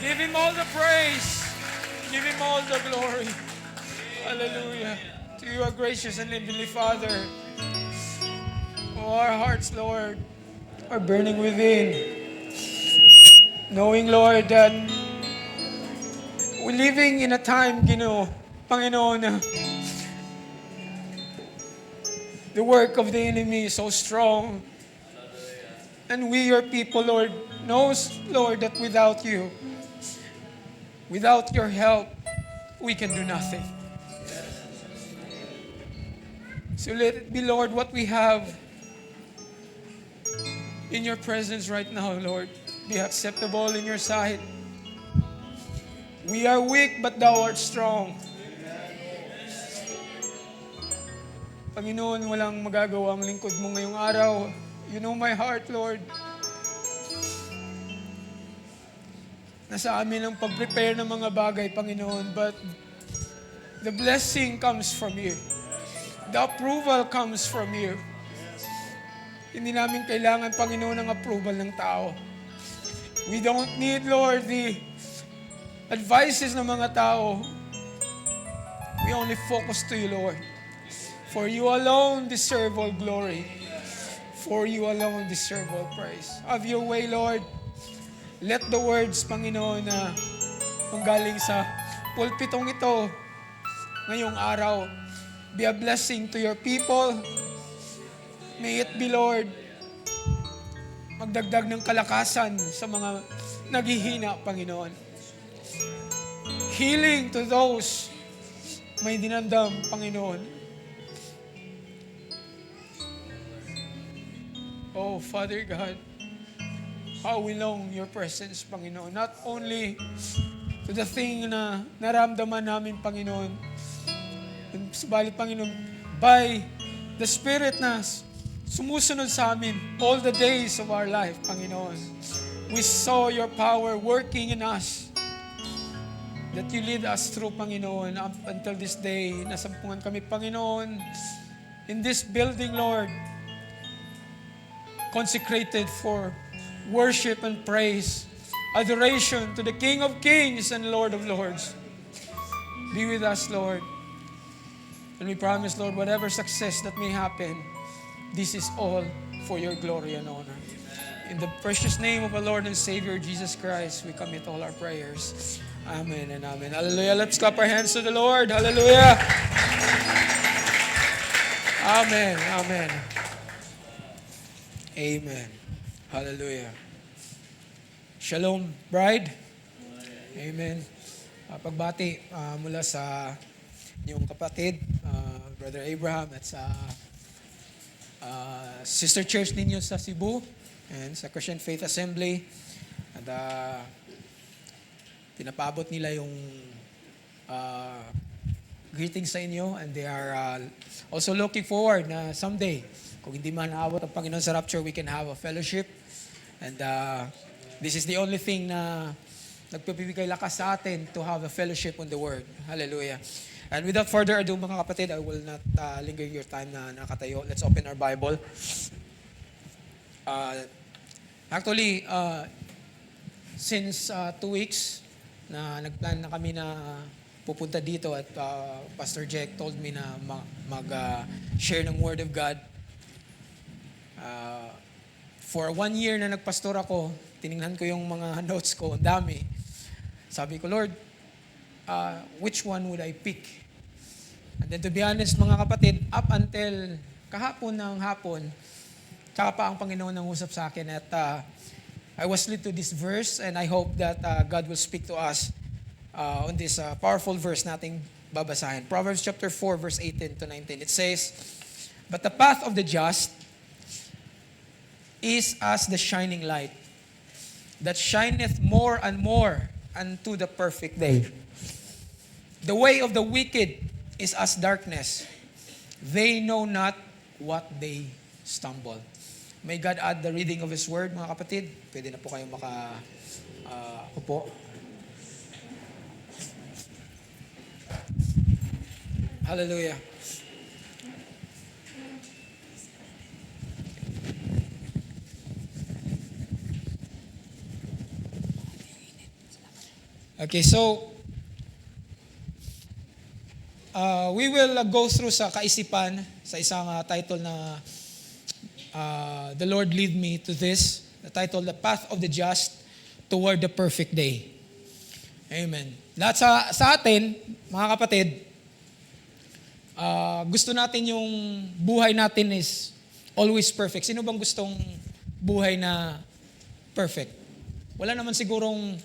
Give Him all the praise. Give Him all the glory. Hallelujah. To you, our gracious and heavenly Father. Oh, our hearts, Lord, are burning within. Knowing, Lord, that we're living in a time, Panginoon, na the work of the enemy is so strong. And we, your people, Lord, knows, Lord, that without you, without your help, we can do nothing. So let it be, Lord, what we have in your presence right now, Lord, be acceptable in your sight. We are weak, but thou art strong. Panginoon, walang magagawa ang lingkod mo ngayong araw. You know my heart, Lord. Nasa amin ang pag-prepare ng mga bagay, Panginoon, but the blessing comes from you. The approval comes from you. Hindi namin kailangan, Panginoon, ng approval ng tao. We don't need, Lord, the advices ng mga tao. We only focus to you, Lord. For you alone deserve all glory. For you alone deserve all praise. Have your way, Lord. Let the words, Panginoon, na manggaling sa pulpitong ito ngayong araw be a blessing to your people. May it be, Lord, magdagdag ng kalakasan sa mga naghihina, Panginoon. Healing to those may dinamdam, Panginoon. Oh, Father God, how we long your presence, Panginoon. Not only to the thing na naramdaman namin, Panginoon, subalit, Panginoon, by the Spirit na sumusunod sa amin all the days of our life, Panginoon. We saw your power working in us, that you lead us through, Panginoon, up until this day. Nasampungan kami, Panginoon, in this building, Lord, consecrated for worship and praise, adoration to the King of Kings and Lord of Lords. Be with us, Lord. And we promise, Lord, whatever success that may happen, this is all for your glory and honor. In the precious name of our Lord and Savior, Jesus Christ, we commit all our prayers. Amen and amen. Hallelujah. Let's clap our hands to the Lord. Hallelujah. Amen. Amen. Amen. Hallelujah. Shalom, bride. Amen. Pagbati mula sa inyong kapatid, Brother Abraham, at sa sister church ninyo sa Cebu and sa Christian Faith Assembly. At pinapabot nila yung greetings sa inyo, and they are also looking forward na someday, kung hindi man naabot ang Panginoon sa rapture, we can have a fellowship. And this is the only thing na nagpapibigay lakas sa atin to have a fellowship on the Word. Hallelujah. And without further ado, mga kapatid, I will not linger your time na nakatayo. Let's open our Bible. Actually, since 2 weeks na nagplan na kami na pupunta dito, at Pastor Jack told me na mag-share ng Word of God. For 1 year na nagpastor ako, tiningnan ko yung mga notes ko, ang dami. Sabi ko, Lord, which one would I pick? And then to be honest, mga kapatid, up until kahapon ng hapon, tsaka pa ang Panginoon nang usap sa akin, at I was led to this verse, and I hope that God will speak to us on this powerful verse nating babasahin. Proverbs chapter 4, verse 18 to 19. It says, "But the path of the just is as the shining light, that shineth more and more unto the perfect day. The way of the wicked is as darkness. They know not what they stumble." May God add the reading of His Word, mga kapatid. Pwede na po kayong upo. Hallelujah. Okay, so we will go through sa kaisipan sa isang title na The Lord Lead Me to This. The title, The Path of the Just Toward the Perfect Day. Amen. Lahat sa atin, mga kapatid, gusto natin yung buhay natin is always perfect. Sino bang gustong buhay na perfect? Wala naman sigurong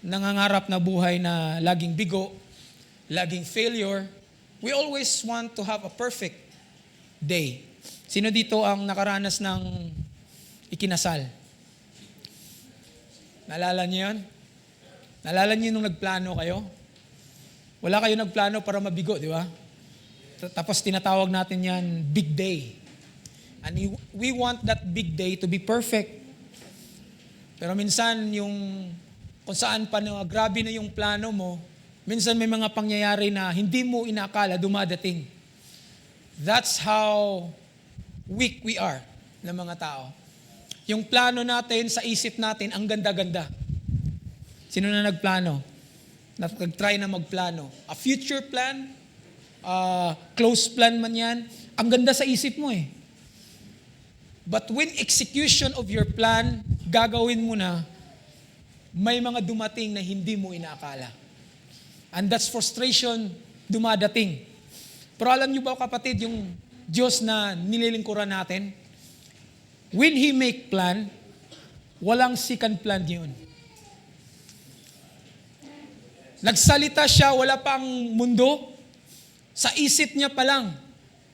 nangangarap na buhay na laging bigo, laging failure. We always want to have a perfect day. Sino dito ang nakaranas ng ikinasal? Naalala niyo yun? Naalala niyo nung nagplano kayo? Wala kayo nagplano para mabigo, di ba? Tapos tinatawag natin yan, big day. And we want that big day to be perfect. Pero minsan, kung saan pa na grabe na yung plano mo, minsan may mga pangyayari na hindi mo inakala dumadating. That's how weak we are na mga tao. Yung plano natin sa isip natin, ang ganda-ganda. Sino na nagplano? Nag-try na magplano. A future plan, close plan man yan, ang ganda sa isip mo eh. But when execution of your plan, gagawin mo na, may mga dumating na hindi mo inaakala. And that's frustration dumadating. Pero alam niyo ba kapatid, yung Diyos na nililingkuran natin, when He make plan, walang second plan yun. Nagsalita siya, wala pang mundo, sa isip niya pa lang.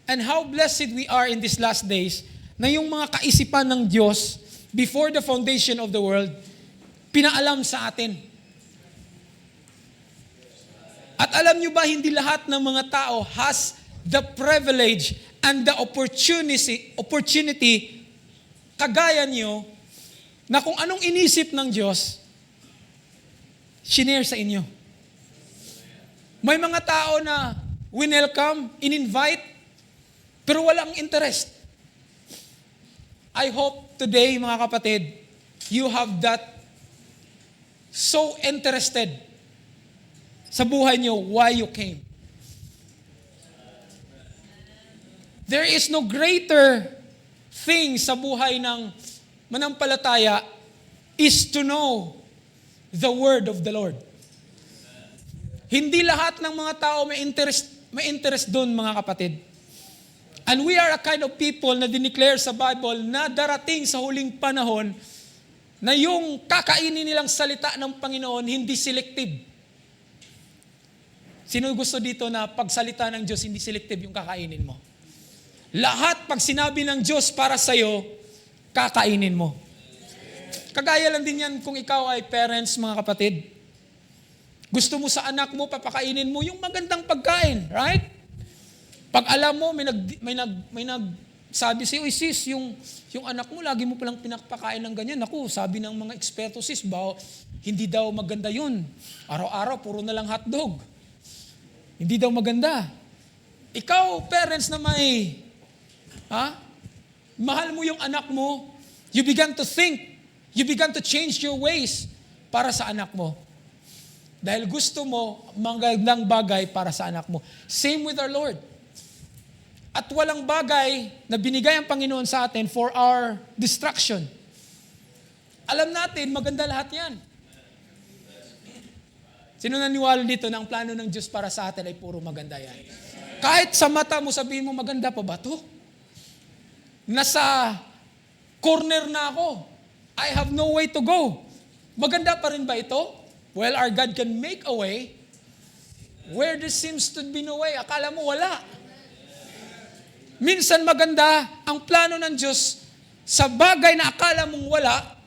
And how blessed we are in these last days, na yung mga kaisipan ng Diyos, before the foundation of the world, pinaalam sa atin. At alam nyo ba, hindi lahat ng mga tao has the privilege and the opportunity kagaya nyo na kung anong inisip ng Diyos, shinare sa inyo. May mga tao na winelcome, in-invite, pero walang interest. I hope today, mga kapatid, you have that so interested sa buhay nyo, why you came. There is no greater thing sa buhay ng manampalataya is to know the word of the Lord. Hindi lahat ng mga tao may interest doon, mga kapatid. And we are a kind of people na dineclare sa Bible na darating sa huling panahon na yung kakainin nilang salita ng Panginoon hindi selective. Sino gusto dito na pagsalita ng Diyos hindi selective yung kakainin mo? Lahat pag sinabi ng Diyos para sa'yo, kakainin mo. Kagaya lang din yan kung ikaw ay parents, mga kapatid. Gusto mo sa anak mo, papakainin mo yung magandang pagkain, right? Pag alam mo, may nagsabi sa'yo, sis, yung anak mo, lagi mo palang pinapakain ng ganyan. Naku, sabi ng mga eksperto, sis, hindi daw maganda yun. Araw-araw, puro na lang hotdog. Hindi daw maganda. Ikaw, parents na mahal mo yung anak mo, you began to think, you began to change your ways para sa anak mo. Dahil gusto mo magandang bagay para sa anak mo. Same with our Lord. At walang bagay na binigay ang Panginoon sa atin for our destruction. Alam natin, maganda lahat yan. Sino naniwala dito na ang plano ng Diyos para sa atin ay puro maganda yan? Kahit sa mata mo, sabihin mo, maganda pa ba ito? Nasa corner na ako. I have no way to go. Maganda pa rin ba ito? Well, our God can make a way where there seems to be no way. Akala mo wala. Minsan maganda ang plano ng Diyos sa bagay na akala mong wala,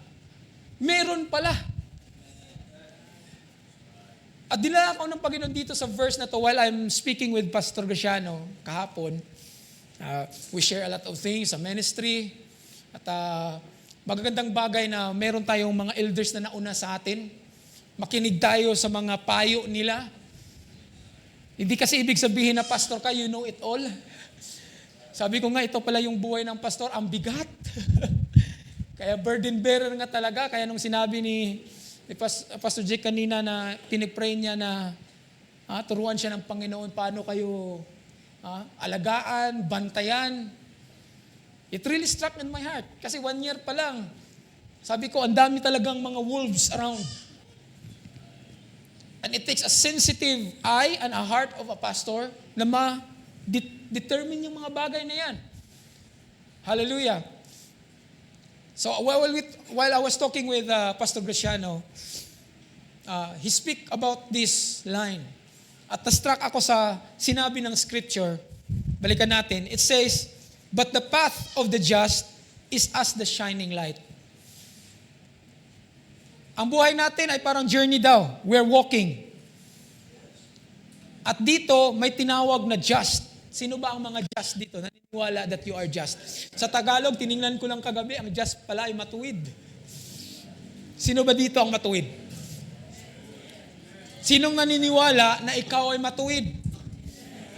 meron pala. At dinala ako ng Panginoon dito sa verse na to while I'm speaking with Pastor Graciano kahapon. We share a lot of things sa ministry. At magagandang bagay na meron tayong mga elders na nauna sa atin. Makinig tayo sa mga payo nila. Hindi kasi ibig sabihin na pastor ka, you know it all. Sabi ko nga, ito pala yung buhay ng pastor, ang bigat. Kaya burden bearer nga talaga. Kaya nung sinabi ni Pastor Jake kanina na pinipray niya na turuan siya ng Panginoon paano kayo alagaan, bantayan. It really struck in my heart. Kasi 1 year pa lang, sabi ko, ang dami talagang mga wolves around. And it takes a sensitive eye and a heart of a pastor na ma-determine yung mga bagay na yan. Hallelujah. So while I was talking with Pastor Graciano, he speak about this line. At na-struck ako sa sinabi ng scripture. Balikan natin. It says, "But the path of the just is as the shining light." Ang buhay natin ay parang journey daw. We're walking. At dito, may tinawag na just. Sino ba ang mga just dito? Naniniwala that you are just. Sa Tagalog, tiningnan ko lang kagabi, ang just pala ay matuwid. Sino ba dito ang matuwid? Sinong naniniwala na ikaw ay matuwid?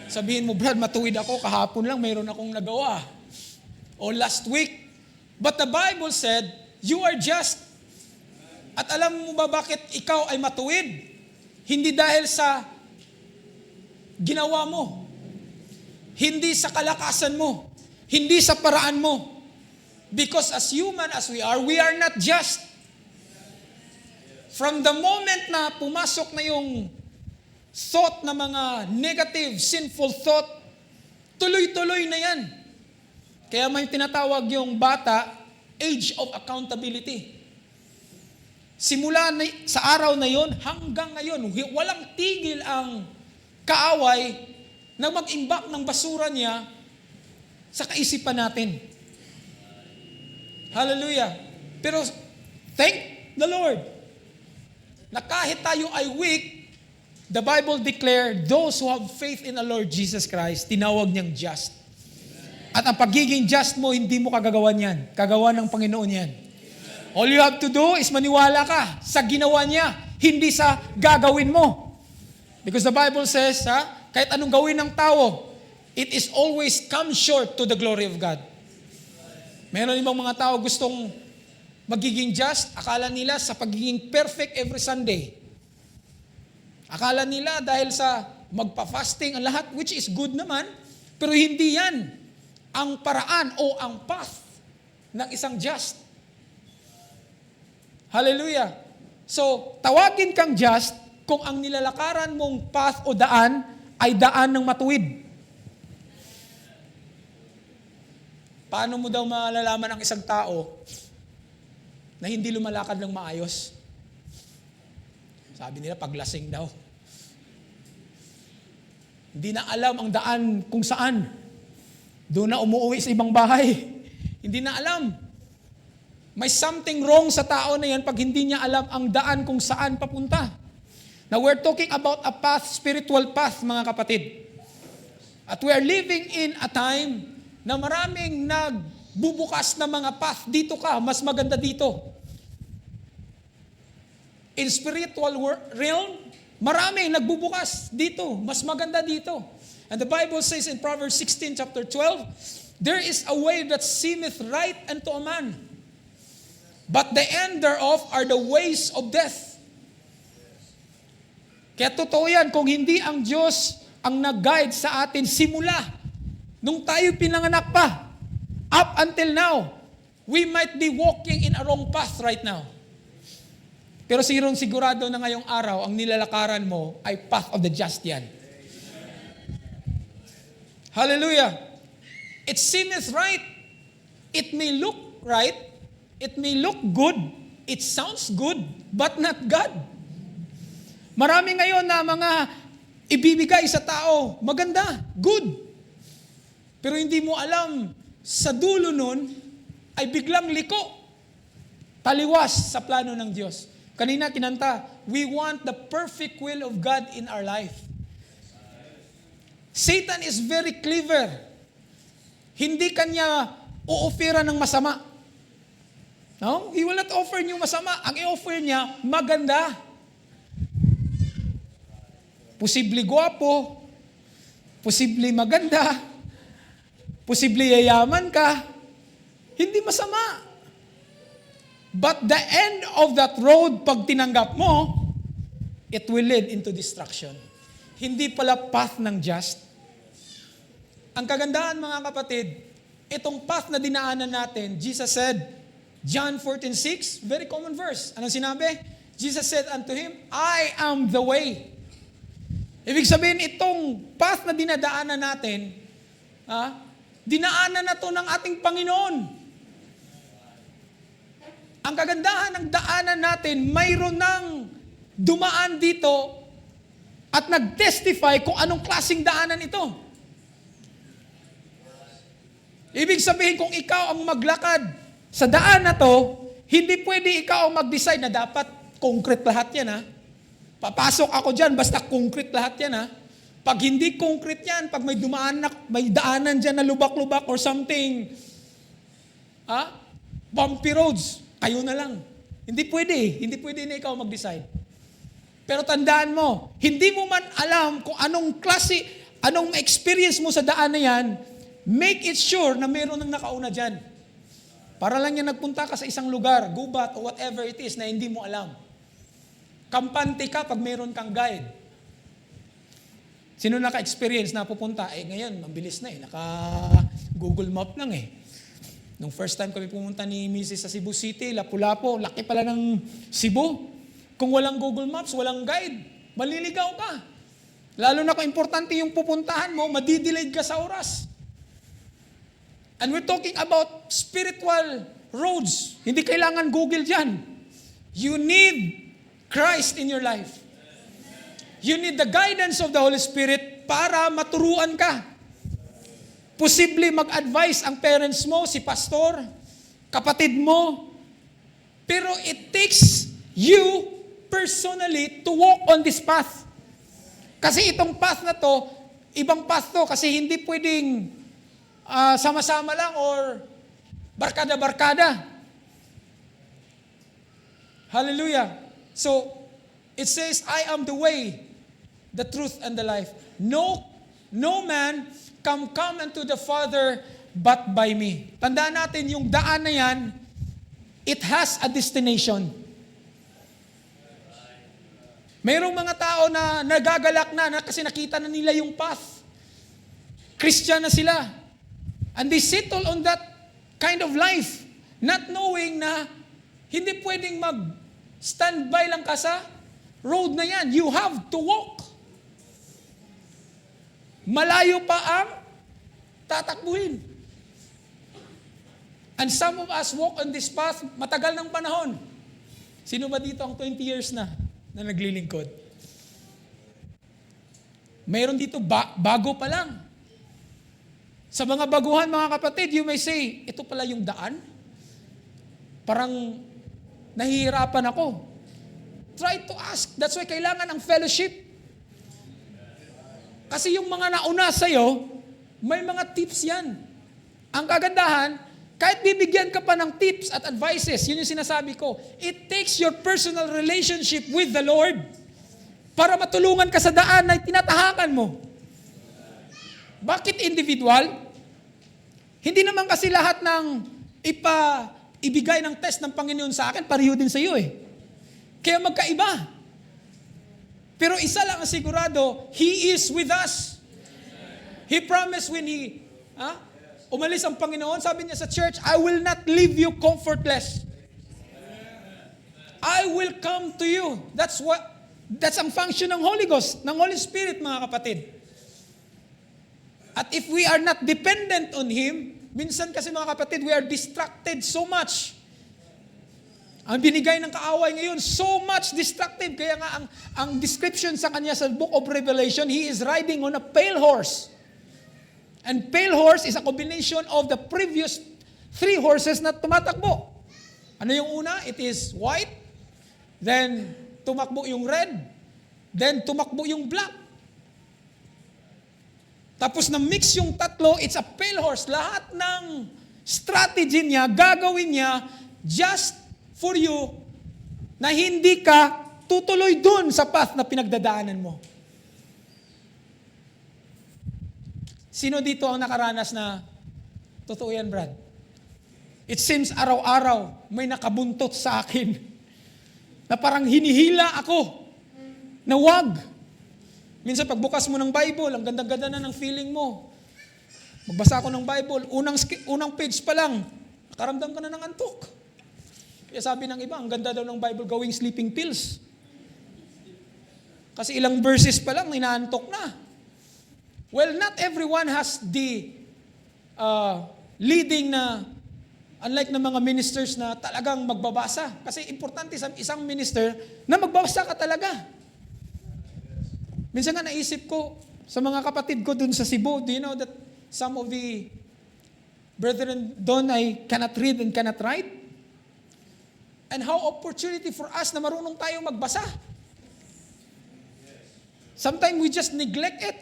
Sabihin mo, Brad, matuwid ako. Kahapon lang, mayroon akong nagawa. O last week. But the Bible said, you are just. At alam mo ba bakit ikaw ay matuwid? Hindi dahil sa ginawa mo. Hindi sa kalakasan mo. Hindi sa paraan mo. Because as human as we are not just. From the moment na pumasok na yung thought na mga negative, sinful thought, tuloy-tuloy na yan. Kaya may tinatawag yung bata, age of accountability. Simula sa araw na yon hanggang ngayon, walang tigil ang kaaway na mag-imbak ng basura niya sa kaisipan natin. Hallelujah. Pero thank the Lord na kahit tayo ay weak, the Bible declared those who have faith in the Lord Jesus Christ, tinawag niyang just. At ang pagiging just mo, hindi mo kagagawan yan. Kagawa ng Panginoon yan. All you have to do is maniwala ka sa ginawa niya, hindi sa gagawin mo. Because the Bible says, kahit anong gawin ng tao, it is always come short to the glory of God. Meron ibang mga tao gustong magiging just, akala nila sa pagiging perfect every Sunday. Akala nila dahil sa magpa-fasting ang lahat, which is good naman, pero hindi yan ang paraan o ang path ng isang just. Hallelujah. So, tawagin kang just kung ang nilalakaran mong path o daan ay daan ng matuwid. Paano mo daw malalaman ang isang tao na hindi lumalakad ng maayos? Sabi nila, paglasing daw. Hindi na alam ang daan kung saan. Doon na umuwi sa ibang bahay. Hindi na alam. May something wrong sa tao na yan pag hindi niya alam ang daan kung saan papunta. Now we're talking about a path, spiritual path, mga kapatid. At we are living in a time na maraming nagbubukas na mga path. Dito ka, mas maganda dito. In spiritual realm, maraming nagbubukas dito, mas maganda dito. And the Bible says in Proverbs 16, chapter 12, there is a way that seemeth right unto a man, but the end thereof are the ways of death. Kaya totoo yan, kung hindi ang Diyos ang nag-guide sa atin simula, nung tayo pinanganak pa, up until now, we might be walking in a wrong path right now. Pero sigurado na ngayong araw, ang nilalakaran mo ay path of the just yan. Hallelujah. It seemeth right. It may look right. It may look good, it sounds good, but not God. Marami ngayon na mga ibibigay sa tao, maganda, good. Pero hindi mo alam, sa dulo nun, ay biglang liko, taliwas sa plano ng Diyos. Kanina kinanta, we want the perfect will of God in our life. Satan is very clever. Hindi kanya uofera ng masama. No? He will not offer you masama. Ang i-offer niya, maganda. Posible gwapo, posible maganda, posible yayaman ka, hindi masama. But the end of that road, pag tinanggap mo, it will lead into destruction. Hindi pala path ng just. Ang kagandahan, mga kapatid, itong path na dinaanan natin, Jesus said, John 14:6, very common verse. Anong sinabi? Jesus said unto him, I am the way. Ibig sabihin, itong path na dinadaanan natin, dinaanan na to ng ating Panginoon. Ang kagandahan ng daanan natin, mayroon ng dumaan dito at nag-testify kung anong klaseng daanan ito. Ibig sabihin, kung ikaw ang maglakad sa daan na to, hindi pwede ikaw ang mag-decide na dapat concrete lahat yan, ha? Papasok ako dyan, basta concrete lahat yan, ha? Pag hindi concrete yan, pag may daanan dyan na lubak-lubak or something, bumpy roads, kayo na lang. Hindi pwede na ikaw mag-decide. Pero tandaan mo, hindi mo man alam kung anong experience mo sa daan na yan, make it sure na meron nang nakauna dyan. Para lang yan nagpunta ka sa isang lugar, gubat o whatever it is na hindi mo alam. Kampante ka pag meron kang guide. Sino naka-experience na pupunta? Ngayon, mabilis na naka-Google Map lang Nung first time kami pumunta ni Mrs. sa Cebu City, Lapu-Lapu, laki pala ng Cebu. Kung walang Google Maps, walang guide, maliligaw ka. Lalo na kung importante yung pupuntahan mo, madidelayed ka sa oras. And we're talking about spiritual roads. Hindi kailangan Google dyan. You need Christ in your life. You need the guidance of the Holy Spirit para maturuan ka. Posible mag-advise ang parents mo, si pastor, kapatid mo. Pero it takes you personally to walk on this path. Kasi itong path na to, ibang path to, kasi hindi pwedeng sama-sama lang or barkada-barkada. Hallelujah. So, it says, I am the way, the truth, and the life. No man come unto the Father but by me. Tandaan natin, yung daan na yan, it has a destination. Mayroong mga tao na nagagalak na kasi nakita na nila yung path. Christian na sila. And they settle on that kind of life, not knowing na hindi pwedeng mag-standby lang ka sa road na yan. You have to walk. Malayo pa ang tatakbuhin. And some of us walk on this path matagal ng panahon. Sino ba dito ang 20 years na naglilingkod? Mayroon dito bago pa lang. Sa mga baguhan, mga kapatid, you may say, ito pala yung daan? Parang nahihirapan ako. Try to ask. That's why kailangan ng fellowship. Kasi yung mga nauna sa'yo, may mga tips yan. Ang kagandahan, kahit bibigyan ka pa ng tips at advices, yun yung sinasabi ko, it takes your personal relationship with the Lord para matulungan ka sa daan na tinatahakan mo. Bakit individual? Hindi naman kasi lahat ng ibigay ng test ng Panginoon sa akin, pareho din sa iyo Kaya magkaiba. Pero isa lang ang sigurado, He is with us. He promised when umalis ang Panginoon, sabi niya sa church, I will not leave you comfortless. I will come to you. That's ang function ng Holy Ghost, ng Holy Spirit, mga kapatid. At if we are not dependent on Him, minsan kasi mga kapatid, we are distracted so much. Ang binigay ng kaaway ngayon, so much destructive. Kaya nga ang description sa kanya sa book of Revelation, he is riding on a pale horse. And pale horse is a combination of the previous 3 horses na tumatakbo. Ano yung una? It is white. Then tumakbo yung red. Then tumakbo yung black. Tapos na-mix yung tatlo, it's a pale horse. Lahat ng strategy niya, gagawin niya just for you na hindi ka tutuloy dun sa path na pinagdadaanan mo. Sino dito ang nakaranas na, totoo yan, Brad? It seems araw-araw may nakabuntot sa akin na parang hinihila ako na wag. Minsan pagbukas mo ng Bible, ang ganda-ganda na ng feeling mo. Magbasa ako ng Bible, unang page pa lang, nakaramdam ka na ng antok. Kaya sabi ng iba, ang ganda daw ng Bible gawing sleeping pills. Kasi ilang verses pa lang, inaantok na. Well, not everyone has the leading na, unlike ng mga ministers na talagang magbabasa. Kasi importante sa isang minister na magbabasa ka talaga. Minsan nga naisip ko sa mga kapatid ko dun sa Cebu, do you know that some of the brethren doon ay cannot read and cannot write? And how opportunity for us na marunong tayo magbasa. Sometimes we just neglect it.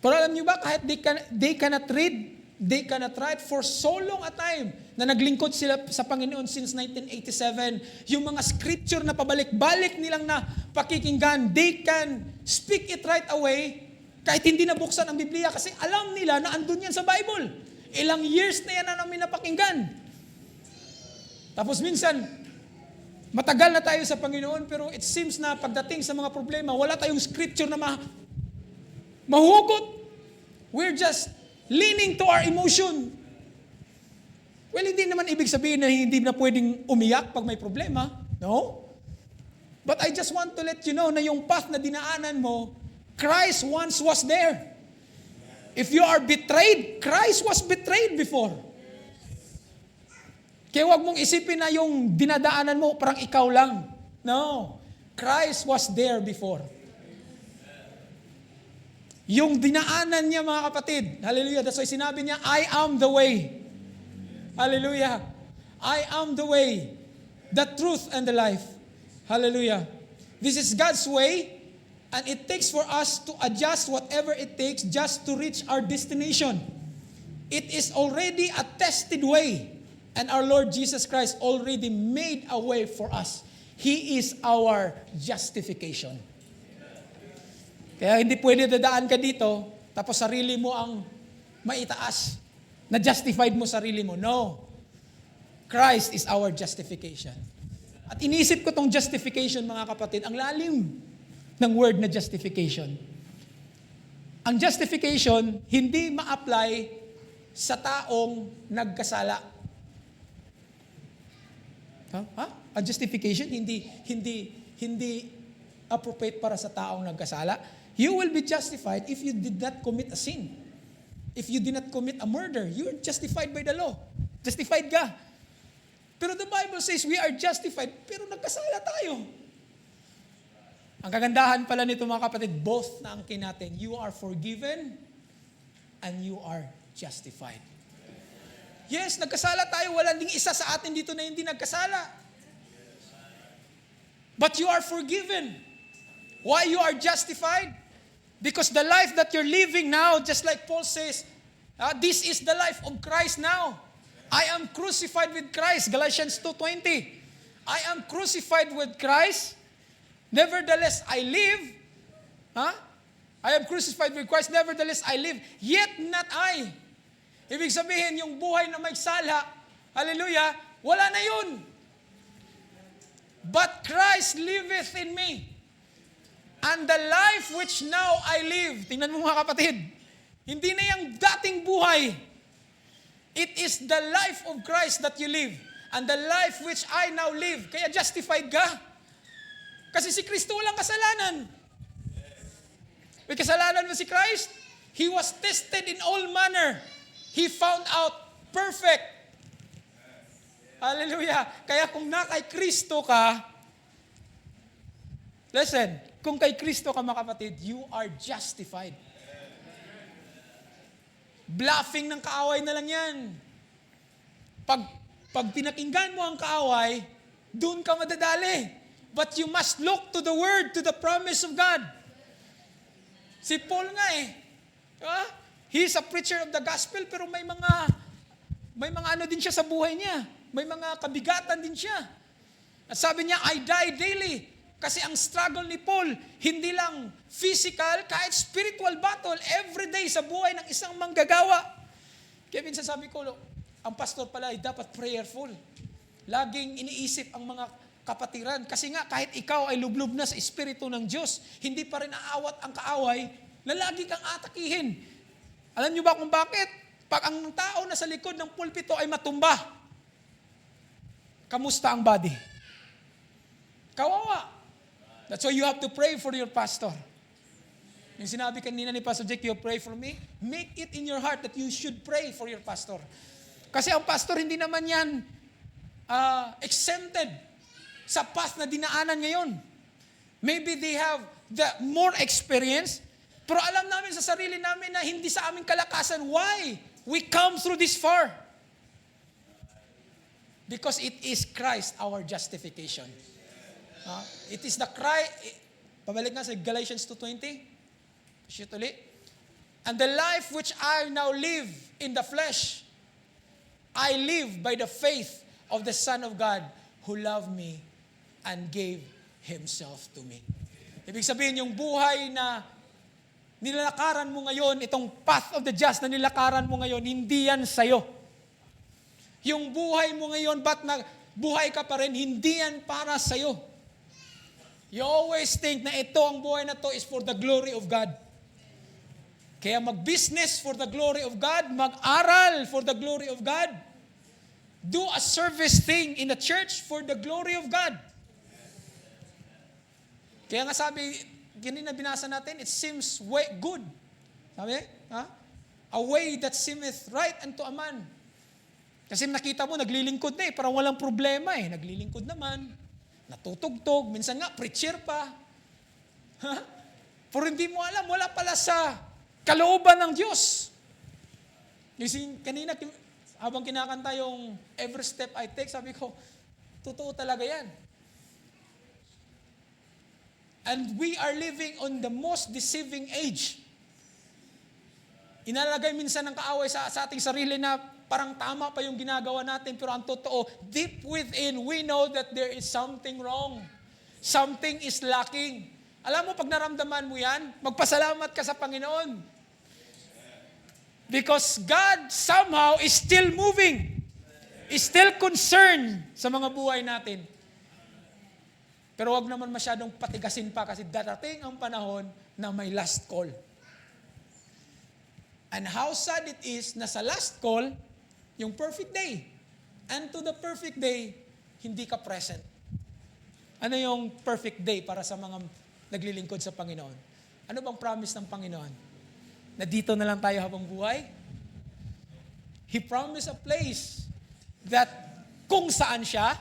Pero alam niyo ba, kahit they cannot read, they cannot write for so long a time na naglingkod sila sa Panginoon since 1987. Yung mga scripture na pabalik-balik nilang na pakikinggan, they can speak it right away kahit hindi nabuksan ang Biblia kasi alam nila na andun yan sa Bible. Ilang years na yan na namin napakinggan. Tapos minsan, matagal na tayo sa Panginoon pero it seems na pagdating sa mga problema, wala tayong scripture na mahugot. We're just leaning to our emotion. Well, hindi naman ibig sabihin na hindi na pwedeng umiyak pag may problema. No? But I just want to let you know na yung path na dinaanan mo, Christ once was there. If you are betrayed, Christ was betrayed before. Kaya huwag mong isipin na yung dinadaanan mo parang ikaw lang. No. Christ was there before. Yung dinaanan niya, mga kapatid, hallelujah, that's why sinabi niya, I am the way. Hallelujah. I am the way, the truth, and the life. Hallelujah. This is God's way, and it takes for us to adjust whatever it takes just to reach our destination. It is already a tested way, and our Lord Jesus Christ already made a way for us. He is our justification. Kaya hindi pwede dadaan ka dito, tapos sarili mo ang maitaas. Na-justified mo sarili mo. No. Christ is our justification. At inisip ko tong justification, mga kapatid, ang lalim ng word na justification. Ang justification, hindi ma-apply sa taong nagkasala. Ha? Ang justification, hindi appropriate para sa taong nagkasala. You will be justified if you did not commit a sin. If you did not commit a murder, you're justified by the law. Justified ka. Pero the Bible says we are justified, pero nagkasala tayo. Ang kagandahan pala nito, mga kapatid, both na ang natin. You are forgiven and you are justified. Yes, nagkasala tayo. Walang ding isa sa atin dito na hindi nagkasala. But you are forgiven. Why you are justified? Because the life that you're living now, just like Paul says, this is the life of Christ now. I am crucified with Christ, Galatians 2:20. I am crucified with Christ, nevertheless I live. I am crucified with Christ, nevertheless I live, yet not I. Ibig sabihin, yung buhay na may sala, hallelujah, wala na yun. But Christ liveth in me. And the life which now I live, tingnan mo, mga kapatid, hindi na yung dating buhay. It is the life of Christ that you live. And the life which I now live. Kaya justified ka. Kasi si Kristo walang kasalanan. May kasalanan mo si Christ? He was tested in all manner. He found out perfect. Hallelujah. Kaya kung na kay Kristo ka, listen, kung kay Kristo ka, mga kapatid, you are justified. Bluffing ng kaaway na lang yan. Pag pinakinggan mo ang kaaway, doon ka madadali. But you must look to the Word, to the promise of God. Si Paul nga he's a preacher of the gospel, pero may mga ano din siya sa buhay niya. May mga kabigatan din siya. At sabi niya, I die daily. Kasi ang struggle ni Paul, hindi lang physical, kahit spiritual battle, every day sa buhay ng isang manggagawa. Kaya minsan sabi ko, ang pastor pala ay dapat prayerful. Laging iniisip ang mga kapatiran. Kasi nga, kahit ikaw ay lublob na sa Espiritu ng Diyos, hindi pa rin aawat ang kaaway na lagi kang atakihin. Alam niyo ba kung bakit? Pag ang tao na sa likod ng pulpito ay matumba, kamusta ang body? Kawawa. That's why you have to pray for your pastor. Yung sinabi kanina ni Pastor Jake, you pray for me, make it in your heart that you should pray for your pastor. Kasi ang pastor, hindi naman yan exempted sa path na dinaanan ngayon. Maybe they have the more experience, pero alam namin sa sarili namin na hindi sa aming kalakasan. Why? We come through this far. Because it is Christ our justification. It is the Christ. Pabalik nga sa Galatians 2:20. Shoot ulit. And the life which I now live in the flesh, I live by the faith of the Son of God who loved me and gave Himself to me. Ibig sabihin, yung buhay na nilalakaran mo ngayon, itong path of the just na nilakaran mo ngayon, hindi yan sa'yo. Yung buhay mo ngayon, ba't buhay ka pa rin, hindi yan para sa'yo. You always think na ito, ang buhay na to is for the glory of God. Kaya mag-business for the glory of God, mag-aral for the glory of God, do a service thing in the church for the glory of God. Kaya nga sabi, ganun na binasa natin, it seems good. Sabi, a way that seemeth right unto a man. Kasi nakita mo, naglilingkod na parang walang problema naglilingkod naman, natutugtog, minsan nga, preacher pa. Pero hindi mo alam, wala pala sa kalooban ng Diyos. Kasi kanina, habang kinakanta yung Every Step I Take, sabi ko, totoo talaga yan. And we are living on the most deceiving age. Inalagay minsan ng kaaway sa ating sarili na parang tama pa yung ginagawa natin, pero ang totoo, deep within, we know that there is something wrong. Something is lacking. Alam mo, pag naramdaman mo yan, magpasalamat ka sa Panginoon. Because God somehow is still moving. Is still concerned sa mga buhay natin. Pero wag naman masyadong patigasin pa kasi darating ang panahon na may last call. And how sad it is na sa last call, yung perfect day. And to the perfect day, hindi ka present. Ano yung perfect day para sa mga naglilingkod sa Panginoon? Ano bang promise ng Panginoon? Na dito na lang tayo habang buhay? He promised a place that kung saan siya,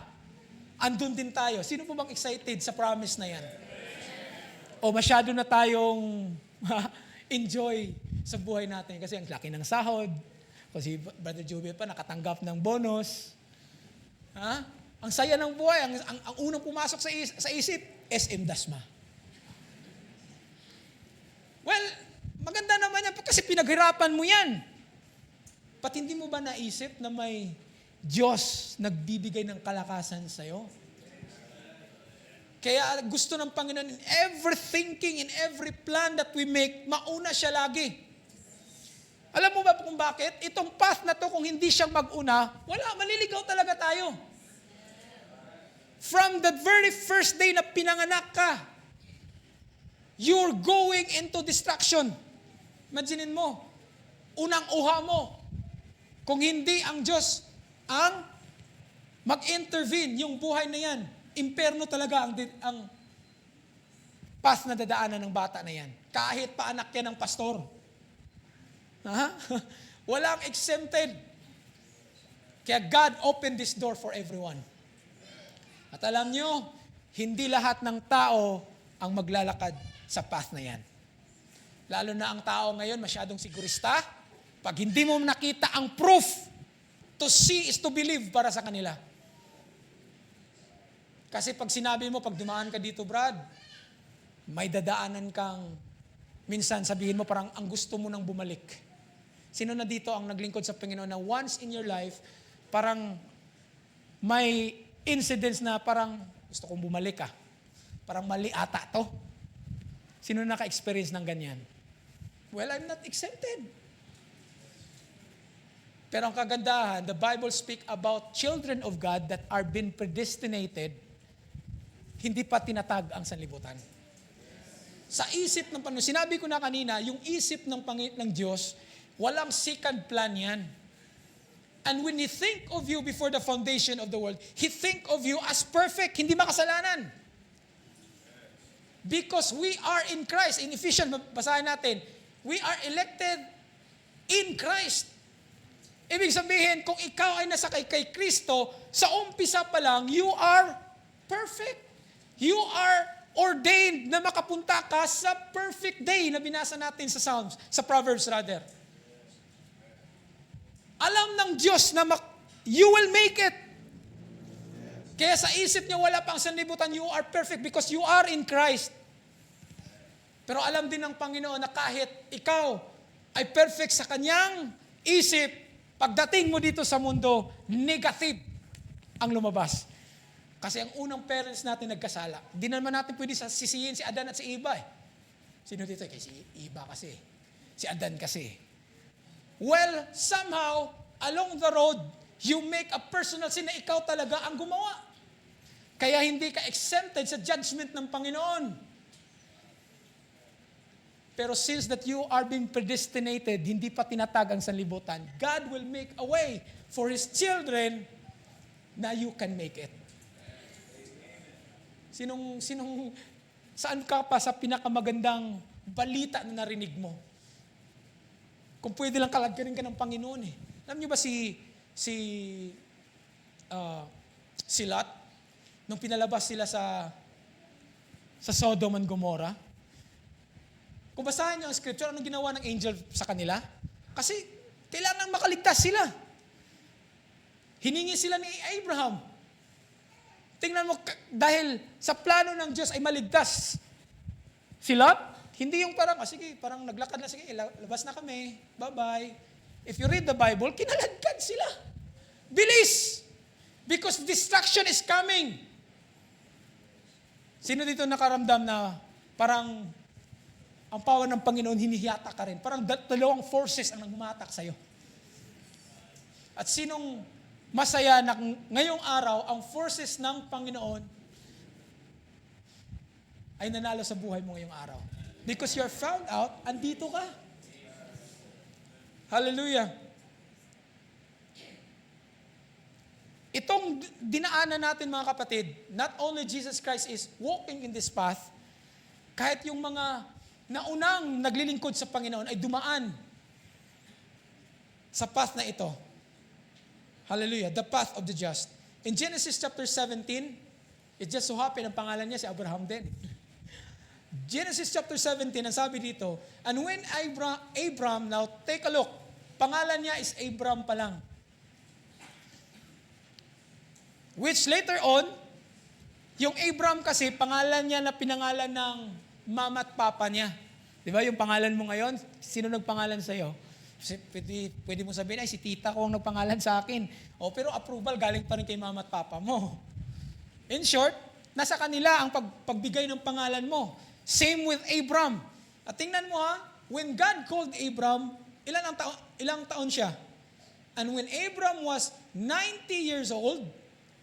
andun din tayo. Sino po bang excited sa promise na yan? O masyado na tayong enjoy sa buhay natin kasi ang laki ng sahod. Kasi Brother Joby pa nakatanggap ng bonus. Ang saya ng buhay, ang unang pumasok sa isip, SM Dasma. Well, maganda naman yan kasi pinaghirapan mo yan. Ba't hindi mo ba naisip na may Diyos nagbibigay ng kalakasan sa'yo? Kaya gusto ng Panginoon in every thinking, in every plan that we make, mauna siya lagi. Alam mo ba kung bakit? Itong path na to, kung hindi siyang mag-una, maliligaw talaga tayo. From the very first day na pinanganak ka, you're going into destruction. Imaginin mo, unang uha mo, kung hindi ang Diyos ang mag-intervene, yung buhay na yan, imperno talaga ang path na dadaanan ng bata na yan. Kahit pa anak yan ng pastor. Walang exempted. Kaya God opened this door for everyone. At alam nyo, hindi lahat ng tao ang maglalakad sa path na yan. Lalo na ang tao ngayon masyadong sigurista. Pag hindi mo nakita ang proof, to see is to believe para sa kanila. Kasi pag sinabi mo, pag dumaan ka dito, Brad, may dadaanan kang, minsan sabihin mo parang ang gusto mo nang bumalik. Sino na dito ang naglingkod sa Panginoon na once in your life, parang may incidents na parang gusto kong bumalik Parang mali ata to. Sino naka-experience ng ganyan? Well, I'm not exempted. Pero ang kagandahan, the Bible speak about children of God that are been predestinated, hindi pa tinatag ang sanlibutan. Sa isip ng Panginoon, sinabi ko na kanina, yung isip ng Diyos, walang second plan yan. And when He think of you before the foundation of the world, He think of you as perfect, hindi makasalanan. Because we are in Christ. In Ephesians, basahin natin, we are elected in Christ. Ibig sabihin, kung ikaw ay nasa kay Kristo, sa umpisa pa lang, you are perfect. You are ordained na makapunta ka sa perfect day na binasa natin sa Psalms, sa Proverbs rather. Alam ng Diyos na you will make it. Kaya sa isip niya wala pang sanlibutan, you are perfect because you are in Christ. Pero alam din ng Panginoon na kahit ikaw ay perfect sa kanyang isip, pagdating mo dito sa mundo, negative ang lumabas. Kasi ang unang parents natin nagkasala. Hindi naman natin pwede sisihin si Adan at si Eva. Sino dito? Kaya si Eva kasi. Si Adan kasi. Well, somehow, along the road, you make a personal sin na ikaw talaga ang gumawa. Kaya hindi ka exempted sa judgment ng Panginoon. Pero since that you are being predestinated, hindi pa tinatag ang sanlibutan, God will make a way for His children na you can make it. Saan ka pa sa pinakamagandang balita na narinig mo? Kung pwede lang kalagkarin ka ng Panginoon eh. Alam niyo ba si Lot, nung pinalabas sila sa Sodom and Gomorrah, kung basahin niyo ang scripture, anong ginawa ng angel sa kanila? Kasi kailangan makaligtas sila. Hiningi sila ni Abraham. Tingnan mo, dahil sa plano ng Diyos ay maligtas si Lot, hindi yung parang, sige, parang naglakad na, sige, labas na kami, bye-bye. If you read the Bible, kinaladkad sila. Bilis! Because destruction is coming. Sino dito nakaramdam na parang ang power ng Panginoon, hinihiyata ka rin. Parang dalawang forces ang nagmatak sa'yo. At sinong masaya na ngayong araw, ang forces ng Panginoon ay nanalo sa buhay mo ngayong araw. Because you're found out, andito ka. Hallelujah. Itong dinaanan natin mga kapatid, not only Jesus Christ is walking in this path, kahit yung mga naunang naglilingkod sa Panginoon ay dumaan sa path na ito. Hallelujah. The path of the just. In Genesis chapter 17, it just so happened, ang pangalan niya si Abraham din. Genesis chapter 17, ang sabi dito, and when Abram, now take a look, pangalan niya is Abram pa lang. Which later on, yung Abram kasi, pangalan niya na pinangalan ng mama at papa niya. Di ba yung pangalan mo ngayon? Sino nagpangalan sa'yo? Pwede mo sabihin, ay si tita ko ang nagpangalan sa akin. Pero approval galing pa rin kay mama at papa mo. In short, nasa kanila ang pagbigay ng pangalan mo. Same with Abram. At tingnan mo when God called Abram, ilang taon siya? And when Abram was 90 years old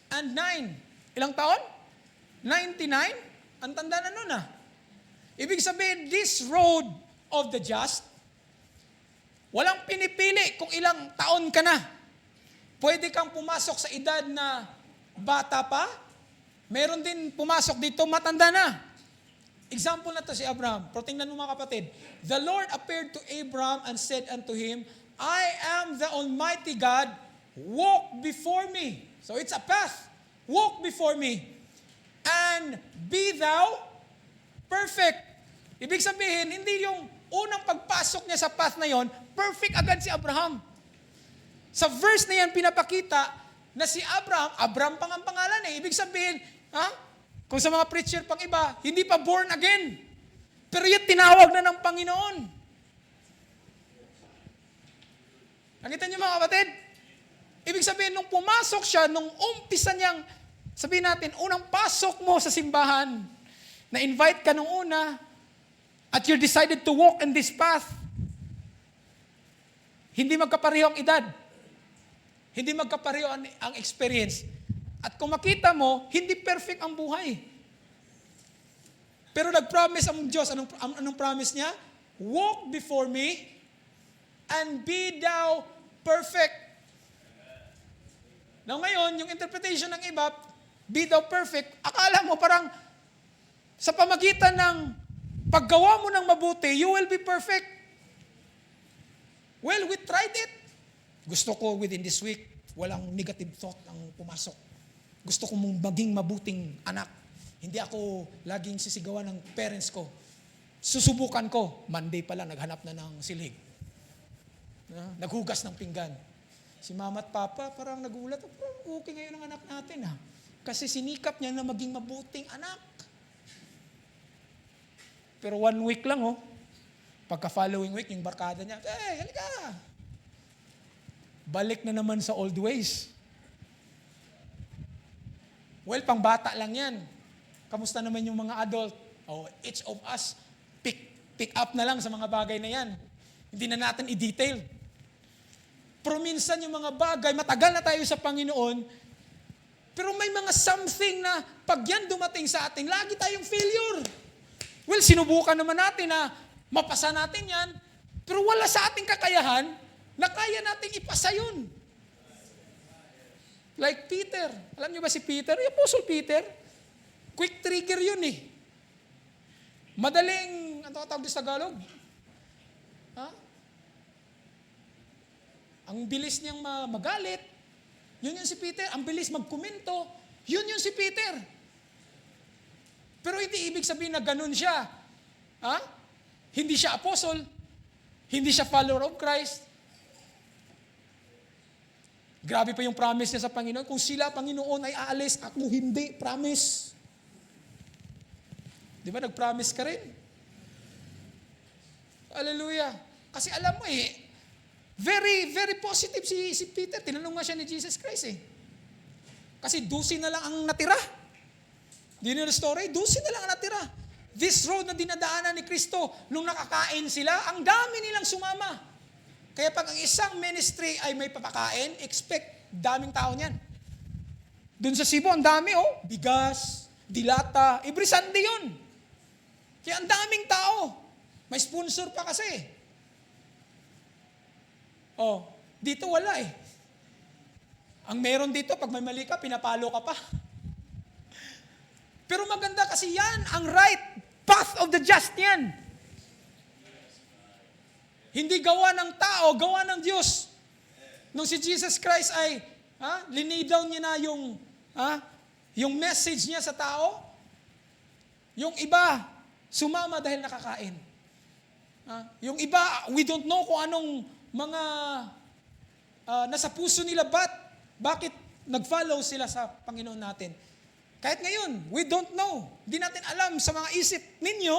and 9, ilang taon? 99? Ang tanda na nun Ibig sabihin, this road of the just, walang pinipili kung ilang taon ka na. Pwede kang pumasok sa edad na bata pa. Meron din pumasok dito, matanda na. Example na to si Abraham. Pero tingnan mo mga kapatid. The Lord appeared to Abraham and said unto him, I am the Almighty God, walk before me. So it's a path. Walk before me. And be thou perfect. Ibig sabihin, hindi yung unang pagpasok niya sa path na yon, perfect agad si Abraham. Sa verse na yan, pinapakita na si Abraham pang ang pangalan Ibig sabihin, kung sa mga preacher pang iba, hindi pa born again. Pero yun, tinawag na ng Panginoon. Nakita niyo mga kapatid? Ibig sabihin, nung pumasok siya, nung umpisa niyang, sabihin natin, unang pasok mo sa simbahan, na-invite ka nung una, at you decided to walk in this path, hindi magkapareho ang edad. Hindi magkapareho ang experience. At kung makita mo, hindi perfect ang buhay. Pero nag-promise ang Diyos. Anong promise niya? Walk before me and be thou perfect. Now ngayon, yung interpretation ng iba, be thou perfect, akala mo parang sa pamagitan ng paggawa mo ng mabuti, you will be perfect. Well, we tried it. Gusto ko within this week, walang negative thought ang pumasok. Gusto ko mong maging mabuting anak. Hindi ako laging sisigawan ng parents ko. Susubukan ko. Monday pa lang, naghanap na ng silhig. Naghugas ng pinggan. Si mama at papa parang nagulat. Parang okay ngayon ang anak natin ha. Kasi sinikap niya na maging mabuting anak. Pero 1 week lang Pagka following week, yung barkada niya, halika. Balik na naman sa old ways. Well, pang bata lang yan. Kamusta naman yung mga adult? Each of us, pick up na lang sa mga bagay na yan. Hindi na natin i-detail. Pero minsan yung mga bagay, matagal na tayo sa Panginoon, pero may mga something na pag yan dumating sa atin, lagi tayong failure. Well, sinubukan naman natin na mapasa natin yan, pero wala sa ating kakayahan na kaya nating ipasa yun. Like Peter. Alam niyo ba si Peter? Yung Apostle Peter, quick trigger yun Madaling, ano tawag sa Tagalog? Ang bilis niyang magalit. Yun yung si Peter. Ang bilis magkomento. Yun yung si Peter. Pero hindi ibig sabihin na ganun siya. Hindi siya apostle. Hindi siya follower of Christ. Grabe pa yung promise niya sa Panginoon. Kung sila, Panginoon, ay aalis, ako hindi. Promise. Di ba, nag-promise ka rin? Hallelujah. Kasi alam mo very, very positive si Peter. Tinanong nga siya ni Jesus Christ Kasi 12 na lang ang natira. Di nyo na story? 12 na lang ang natira. This road na dinadaanan ni Kristo, nung nakakain sila, ang dami nilang sumama. Kaya pag ang isang ministry ay may papakain, expect daming tao niyan. Doon sa Cebu, ang dami bigas, dilata, every Sunday yun. Kaya ang daming tao. May sponsor pa kasi. Dito wala Ang meron dito, pag may mali ka, pinapalo ka pa. Pero maganda kasi yan, ang right path of the just yan. Hindi gawa ng tao, gawa ng Diyos. Nung si Jesus Christ ay, linay down niya na yung message niya sa tao, yung iba, sumama dahil nakakain. Yung iba, we don't know kung anong mga nasa puso nila, bakit nag-follow sila sa Panginoon natin. Kahit ngayon, we don't know. Hindi natin alam sa mga isip ninyo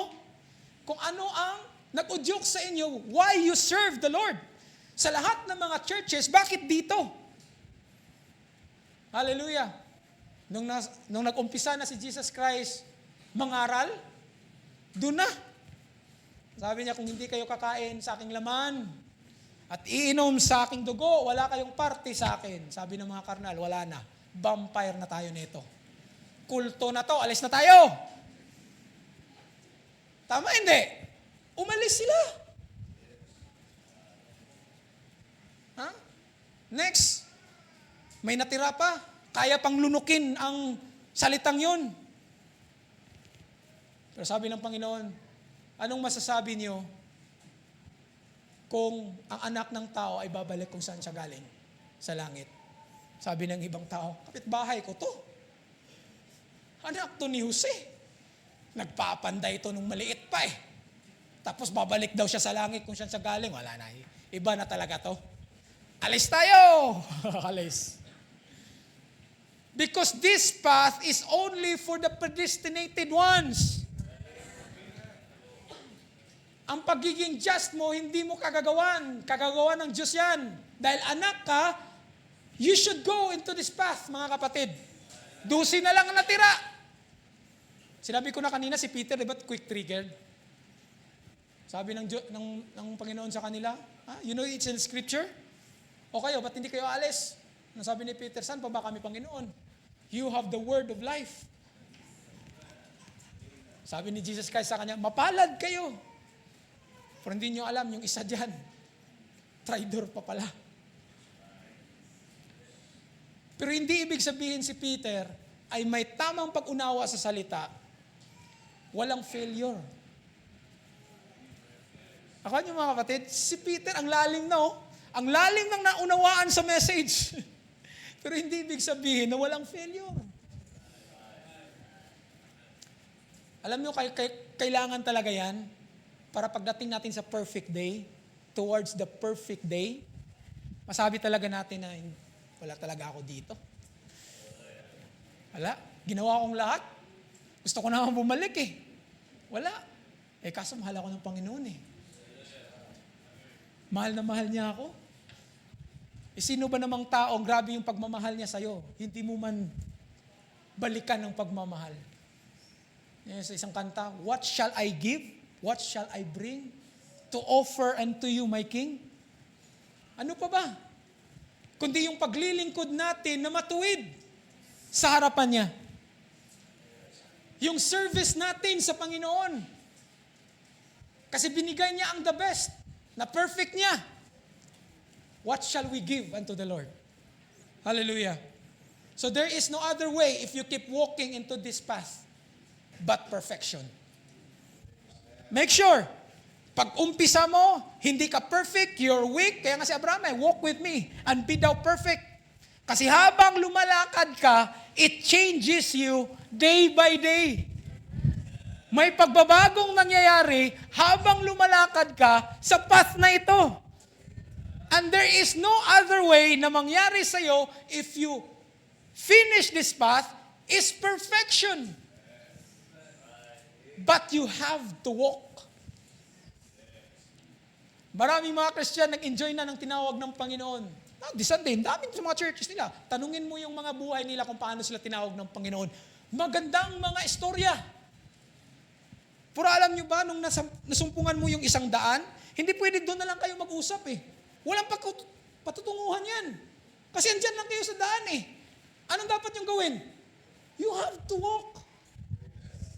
kung ano ang nag-udyok sa inyo, why you serve the Lord. Sa lahat ng mga churches, bakit dito? Hallelujah. Nung nag-umpisa na si Jesus Christ mangaral, doon na. Sabi niya, kung hindi kayo kakain sa aking laman at iinom sa aking dugo, wala kayong parte sa akin. Sabi ng mga karnal, wala na. Vampire na tayo nito. Kulto na to, alis na tayo. Tama hindi? Umalis sila. Next, may natira pa. Kaya pang lunukin ang salitang yun. Pero sabi ng Panginoon, anong masasabi niyo kung ang anak ng tao ay babalik kung saan siya galing? Sa langit. Sabi ng ibang tao, kapitbahay ko to. Anak to ni Jose. Nagpapanday to nung maliit pa Tapos babalik daw siya sa langit kung saan siya galing. Wala na. Iba na talaga to. Alis tayo! Alis. Because this path is only for the predestinated ones. Ang pagiging just mo, hindi mo kagagawan. Kagagawan ng Diyos yan. Dahil anak ka, you should go into this path, mga kapatid. 12 na lang ang natira. Sinabi ko na kanina, si Peter, diba quick triggered? Sabi ng Panginoon sa kanila, you know it's in Scripture? O kayo, ba't hindi kayo alis? Ang sabi ni Peter, saan pa ba kami, Panginoon? You have the word of life. Sabi ni Jesus Christ sa kanya, mapalad kayo. Pero hindi nyo alam, yung isa dyan, traitor pa pala. Pero hindi ibig sabihin si Peter ay may tamang pag-unawa sa salita, walang failure. Akala nyo mga kapatid, si Peter ang lalim na ang lalim ng naunawaan sa message. Pero hindi ibig sabihin na walang failure. Alam nyo, kailangan talaga yan para pagdating natin sa perfect day, towards the perfect day, masabi talaga natin na wala talaga ako dito. Wala. Ginawa kong lahat. Gusto ko naman bumalik Wala. Kaso mahal ako ng Panginoon Mahal na mahal niya ako. Sino ba namang taong grabe yung pagmamahal niya sa'yo? Hindi mo man balikan ng pagmamahal. Sa isang kanta, what shall I give? What shall I bring to offer unto you, my King? Ano pa ba? Kundi yung paglilingkod natin na matuwid sa harapan niya. Yung service natin sa Panginoon. Kasi binigay niya ang the best, na perfect niya. What shall we give unto the Lord? Hallelujah. So there is no other way if you keep walking into this path but perfection. Make sure, pag umpisa mo, hindi ka perfect, you're weak. Kaya nga si Abraham, walk with me and be thou perfect. Kasi habang lumalakad ka, it changes you day by day. May pagbabagong nangyayari habang lumalakad ka sa path na ito. And there is no other way na mangyari sa'yo if you finish this path is perfection. But you have to walk. Maraming mga Christian nag-enjoy na ng tinawag ng Panginoon. Di Sunday, daming sa mga churches nila. Tanungin mo yung mga buhay nila kung paano sila tinawag ng Panginoon. Magandang mga istorya. Pero alam nyo ba, nung nasumpungan mo yung 100, hindi pwede doon na lang kayo mag-usap Walang patutunguhan yan. Kasi andyan lang kayo sa daan Anong dapat yung gawin? You have to walk.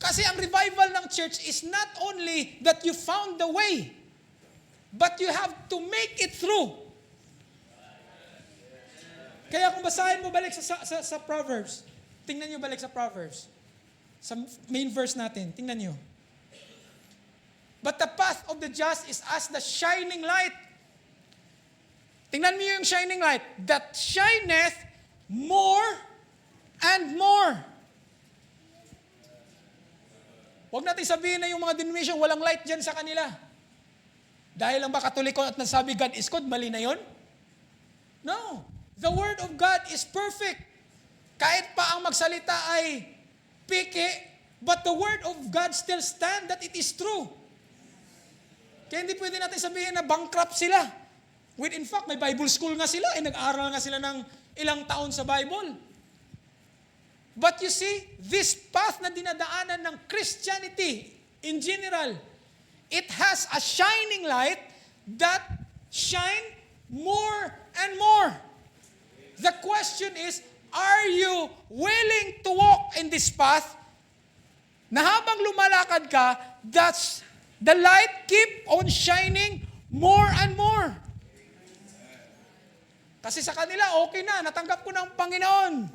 Kasi ang revival ng church is not only that you found the way, but you have to make it through. Kaya kung basahin mo balik sa Proverbs, tingnan nyo balik sa Proverbs. Sa main verse natin, tingnan nyo. But the path of the just is as the shining light. Tingnan mo yung shining light. That shineth more and more. Huwag natin sabihin na yung mga denomination, walang light dyan sa kanila. Dahil lang ba Katoliko at nasabi God is good, mali na yun? No. The Word of God is perfect. Kahit pa ang magsalita ay piki, but the Word of God still stand that it is true. Kaya hindi pwede natin sabihin na bankrupt sila. In fact, may Bible school nga sila, nag-aaral nga sila ng ilang taon sa Bible. But you see, this path na dinadaanan ng Christianity in general, it has a shining light that shine more and more. The question is, are you willing to walk in this path na habang lumalakad ka, that's the light keep on shining more and more. Kasi sa kanila, okay na, natanggap ko ng Panginoon.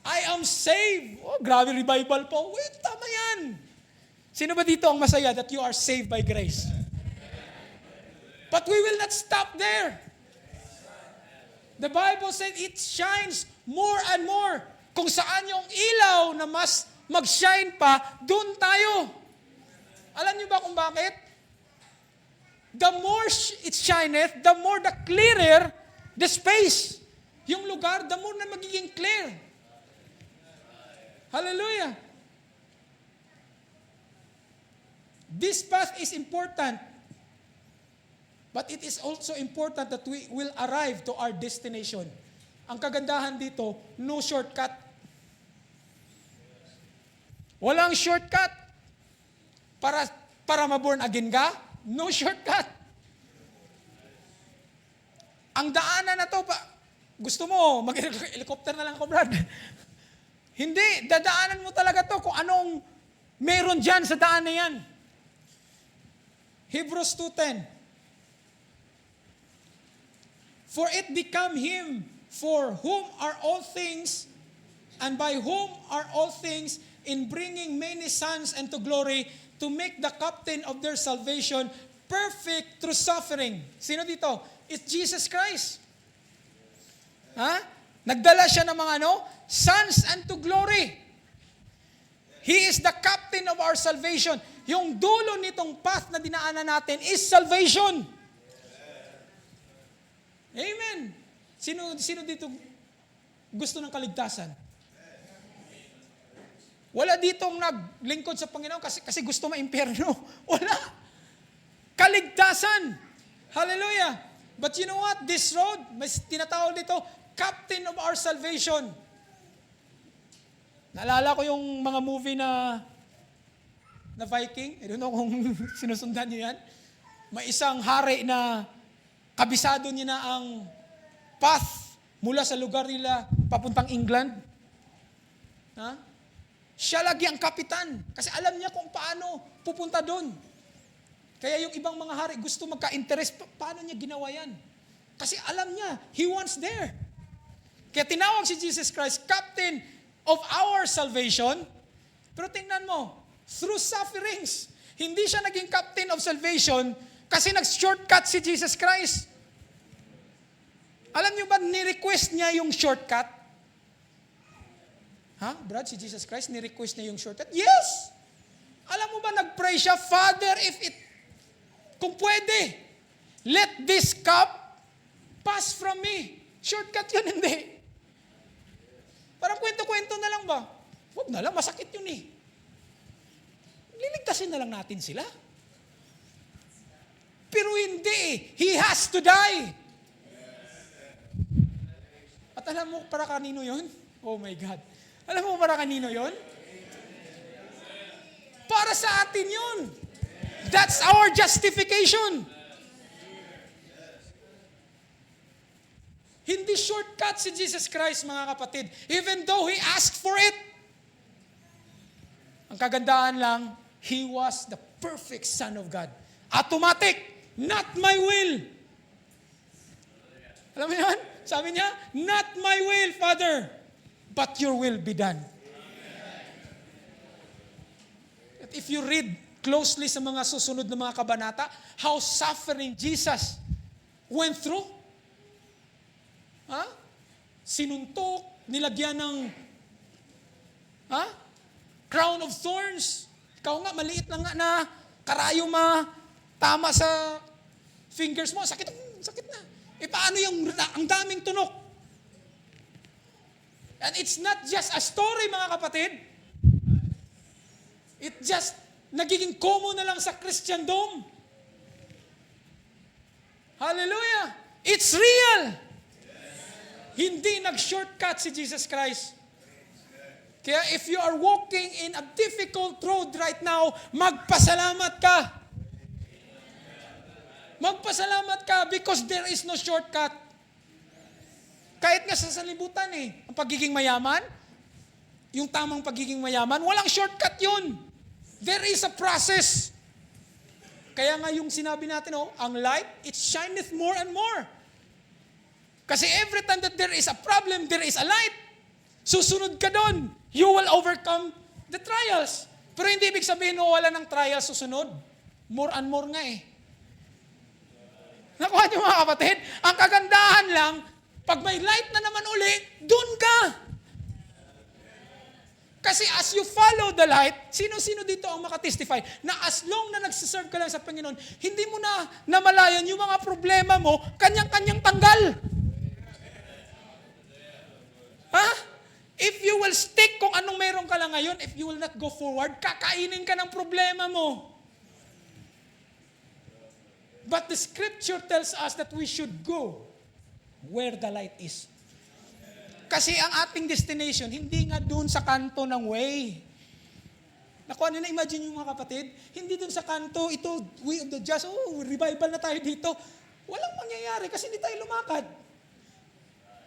I am saved. Oh, grabe revival po. Wait, tama yan. Sino ba dito ang masaya that you are saved by grace? But we will not stop there. The Bible said it shines more and more. Kung saan yung ilaw na mas mag-shine pa, doon tayo. Alam niyo ba kung bakit? The more it shineth, the more the clearer the space. Yung lugar, the more na magiging clear. Hallelujah. This path is important. But it is also important that we will arrive to our destination. Ang kagandahan dito, no shortcut. Walang shortcut. Para ma-born again ka, no shortcut. Ang daanan na to, Gusto mo, mag-helicopter na lang ako, Brad. Hindi, dadaanan mo talaga to kung anong meron dyan sa daan na yan. Hebrews 2:10. For it become Him, for whom are all things, and by whom are all things, in bringing many sons into glory, to make the captain of their salvation perfect through suffering. Sino dito? It's Jesus Christ. Ha? Nagdala siya ng mga sons unto glory. He is the captain of our salvation. Yung dulo nitong path na dinaanan natin is salvation. Amen. Sino dito gusto ng kaligtasan? Wala ditong naglingkod sa Panginoon kasi gusto maimpyerno. Wala. Kaligtasan. Hallelujah. But you know what? This road, may tinatawag dito, captain of our salvation. Naalala ko yung mga movie na Viking. I don't know kung sinusundan niyo yan. May isang hari na kabisado niya na ang path mula sa lugar nila papuntang England. Ha? Siya lagi ang kapitan kasi alam niya kung paano pupunta doon. Kaya yung ibang mga hari gusto magka-interest, paano niya ginawa yan? Kasi alam niya, he wants there. Kaya tinawag si Jesus Christ, captain of our salvation. Pero tingnan mo, through sufferings. Hindi siya naging captain of salvation kasi nag-shortcut si Jesus Christ. Alam niyo ba, ni-request niya yung shortcut? Ha? Brad, si Jesus Christ, ni-request niya yung shortcut? Yes! Alam mo ba, nag-pray siya, Father, kung pwede, let this cup pass from me. Shortcut yun, hindi. Parang kwento-kwento na lang ba? Huwag na lang, masakit yun eh. Liligtasin na lang natin sila. Pero hindi. He has to die. At alam mo para kanino yun? Oh my God. Alam mo para kanino yun? Para sa atin yun. That's our justification. Hindi shortcut si Jesus Christ, mga kapatid. Even though He asked for it. Ang kagandahan lang, He was the perfect Son of God. Automatic. Not my will. Alam mo yan? Sabi niya, not my will, Father, but your will be done. At if you read closely sa mga susunod na mga kabanata, how suffering Jesus went through. Ha? Sinuntok, nilagyan ng crown of thorns. Ikaw nga, maliit lang nga na karayo tama sa fingers mo. Sakit na. Paano ang daming tunok? And it's not just a story, mga kapatid. It just nagiging common na lang sa Christendom. Hallelujah! It's real! Hindi nag-shortcut si Jesus Christ. Kaya if you are walking in a difficult road right now, magpasalamat ka. Magpasalamat ka because there is no shortcut. Kahit nga sa salibutan ang pagiging mayaman, yung tamang pagiging mayaman, walang shortcut yun. There is a process. Kaya nga yung sinabi natin, ang light, it shineth more and more. Kasi every time that there is a problem, there is a light. Susunod ka doon. You will overcome the trials. Pero hindi ibig sabihin wala ng trials susunod. More and more nga Nakuha niyo mga kapatid? Ang kagandahan lang, pag may light na naman uli, doon ka. Kasi as you follow the light, sino-sino dito ang makatestify na as long na nagsiserve ka lang sa Panginoon, hindi mo na namalayan yung mga problema mo, kanyang-kanyang tanggal. Ha? If you will stick kung anong meron ka lang ngayon, if you will not go forward, kakainin ka ng problema mo. But the scripture tells us that we should go where the light is. Kasi ang ating destination, hindi nga doon sa kanto ng way. Nakuha nyo na-imagine yung mga kapatid? Hindi doon sa kanto, ito, way of the just, revival na tayo dito. Walang mangyayari kasi hindi tayo lumakad.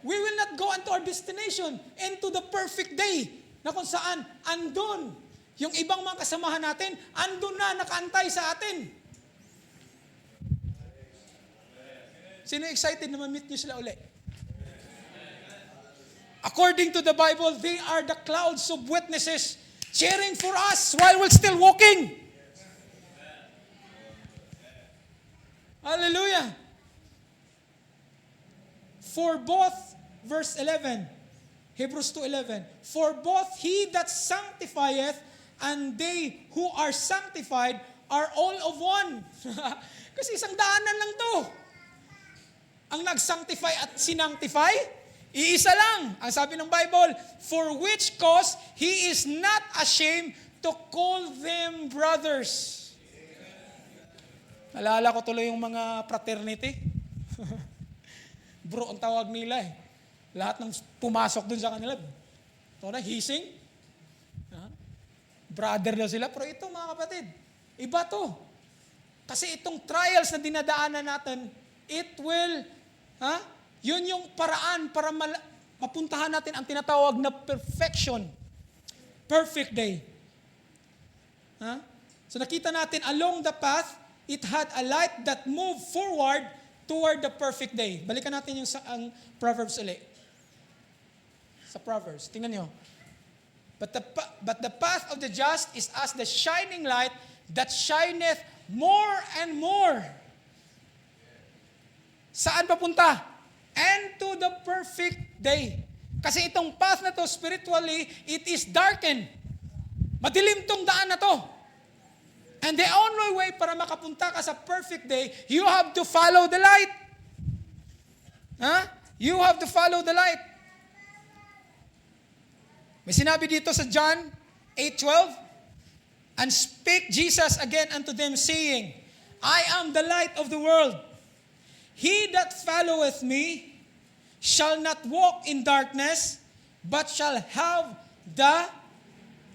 we will not go into our destination, into the perfect day, na kung saan, andun, yung ibang mga kasamahan natin, andun na, nakaantay sa atin. Sino excited na ma-meet nyo sila uli? According to the Bible, they are the clouds of witnesses cheering for us while we're still walking. Hallelujah. For both, verse 11, Hebrews 2:11, for both he that sanctifieth and they who are sanctified are all of one. Kasi isang daanan lang to. Ang nag-sanctify at sinanctify, iisa lang. Ang sabi ng Bible, for which cause he is not ashamed to call them brothers. Naalala ko tuloy yung mga fraternity. Bro, ang tawag nila eh. Lahat ng pumasok dun sa kanila, ito na, hising. Brother daw sila. Pero ito mga kapatid, iba to. Kasi itong trials na dinadaanan natin, it will, yun yung paraan para mapuntahan natin ang tinatawag na perfection. Perfect day. So nakita natin, along the path, it had a light that moved forward toward the perfect day. Balikan natin yung ang Proverbs ulit. Sa Proverbs, tingnan nyo. But the path of the just is as the shining light that shineth more and more. Saan papunta? And to the perfect day. Kasi itong path na to, spiritually, it is darkened. Madilim tong daan na to. And the only way para makapunta ka sa perfect day, you have to follow the light. You have to follow the light. May sinabi dito sa John 8:12, and spake Jesus again unto them, saying, I am the light of the world. He that followeth me shall not walk in darkness, but shall have the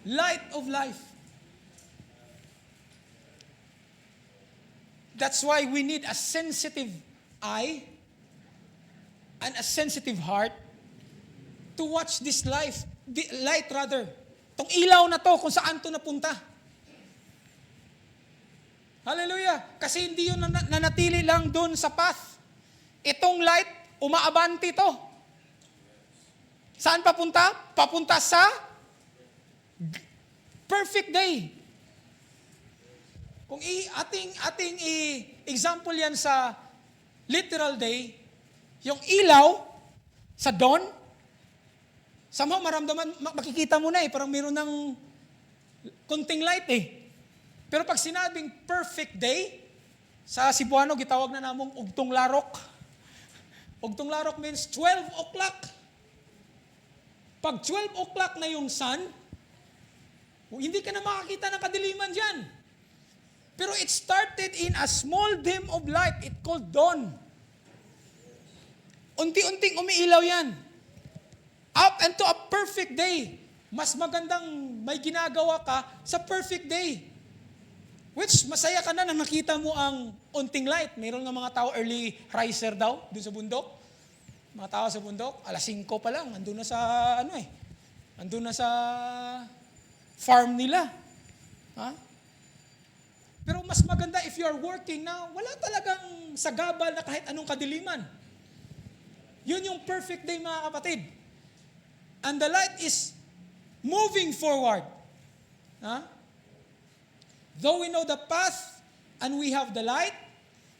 light of life. That's why we need a sensitive eye and a sensitive heart to watch this light. Itong ilaw na to, kung saan to napunta. Hallelujah. Kasi hindi yun nanatili lang doon sa path. Itong light, umaabanti to. Saan papunta? Papunta sa perfect day. Kung ating example yan sa literal day, yung ilaw sa dawn, somehow maramdaman, makikita mo na parang meron ng konting light Pero pag sinabing perfect day, sa Cebuano, gitawag na namong ugtong larok. Ugtong larok means 12 o'clock. Pag 12 o'clock na yung sun, hindi ka na makakita ng kadiliman dyan. Pero it started in a small dim of light. It called dawn. Unti-unting umiilaw yan. Up and to a perfect day. Mas magandang may ginagawa ka sa perfect day. Which masaya ka na nakita mo ang unting light. Mayroon nga mga tao early riser daw doon sa bundok. Mga tao sa bundok, alas 5 pa lang, andun na sa andun na sa farm nila. Pero mas maganda if you are working na wala talagang sagabal na kahit anong kadiliman. Yun yung perfect day, mga kapatid. And the light is moving forward. Though we know the path and we have the light,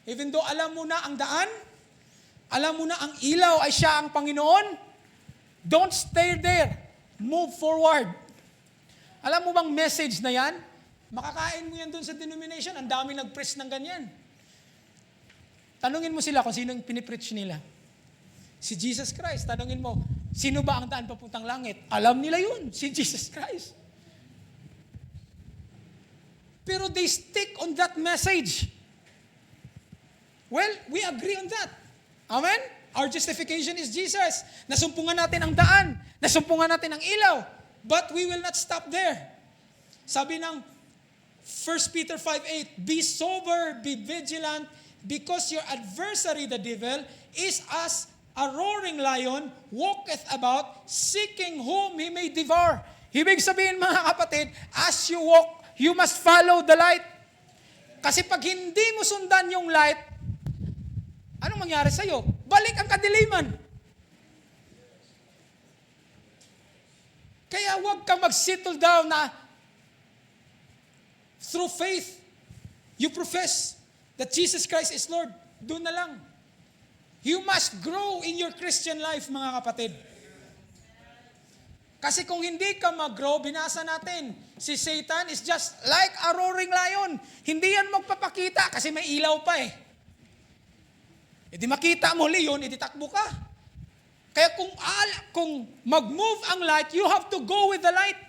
even though alam mo na ang daan, alam mo na ang ilaw ay siya ang Panginoon, don't stay there. Move forward. Alam mo bang message na yan? Makakain mo yan dun sa denomination. Ang dami nag-preach ng ganyan. Tanungin mo sila kung sino yung pinipreach nila. Si Jesus Christ. Tanungin mo, sino ba ang daan papuntang langit? Alam nila yun, si Jesus Christ. Pero they stick on that message. Well, we agree on that. Amen? Our justification is Jesus. Nasumpungan natin ang daan. Nasumpungan natin ang ilaw. But we will not stop there. Sabi ng 1 Peter 5:8, be sober, be vigilant, because your adversary, the devil, is as a roaring lion walketh about, seeking whom he may devour. Ibig sabihin mga kapatid, as you walk, you must follow the light. Kasi pag hindi mo sundan yung light, anong mangyari sa'yo? Balik ang kadiliman. Kaya huwag kang mag-settle down na through faith, you profess that Jesus Christ is Lord. Doon na lang. You must grow in your Christian life, mga kapatid. Kasi kung hindi ka mag-grow, binasa natin, si Satan is just like a roaring lion. Hindi yan magpapakita kasi may ilaw pa eh. E di makita mo leon, e di takbo ka. Kaya kung mag-move ang light, you have to go with the light.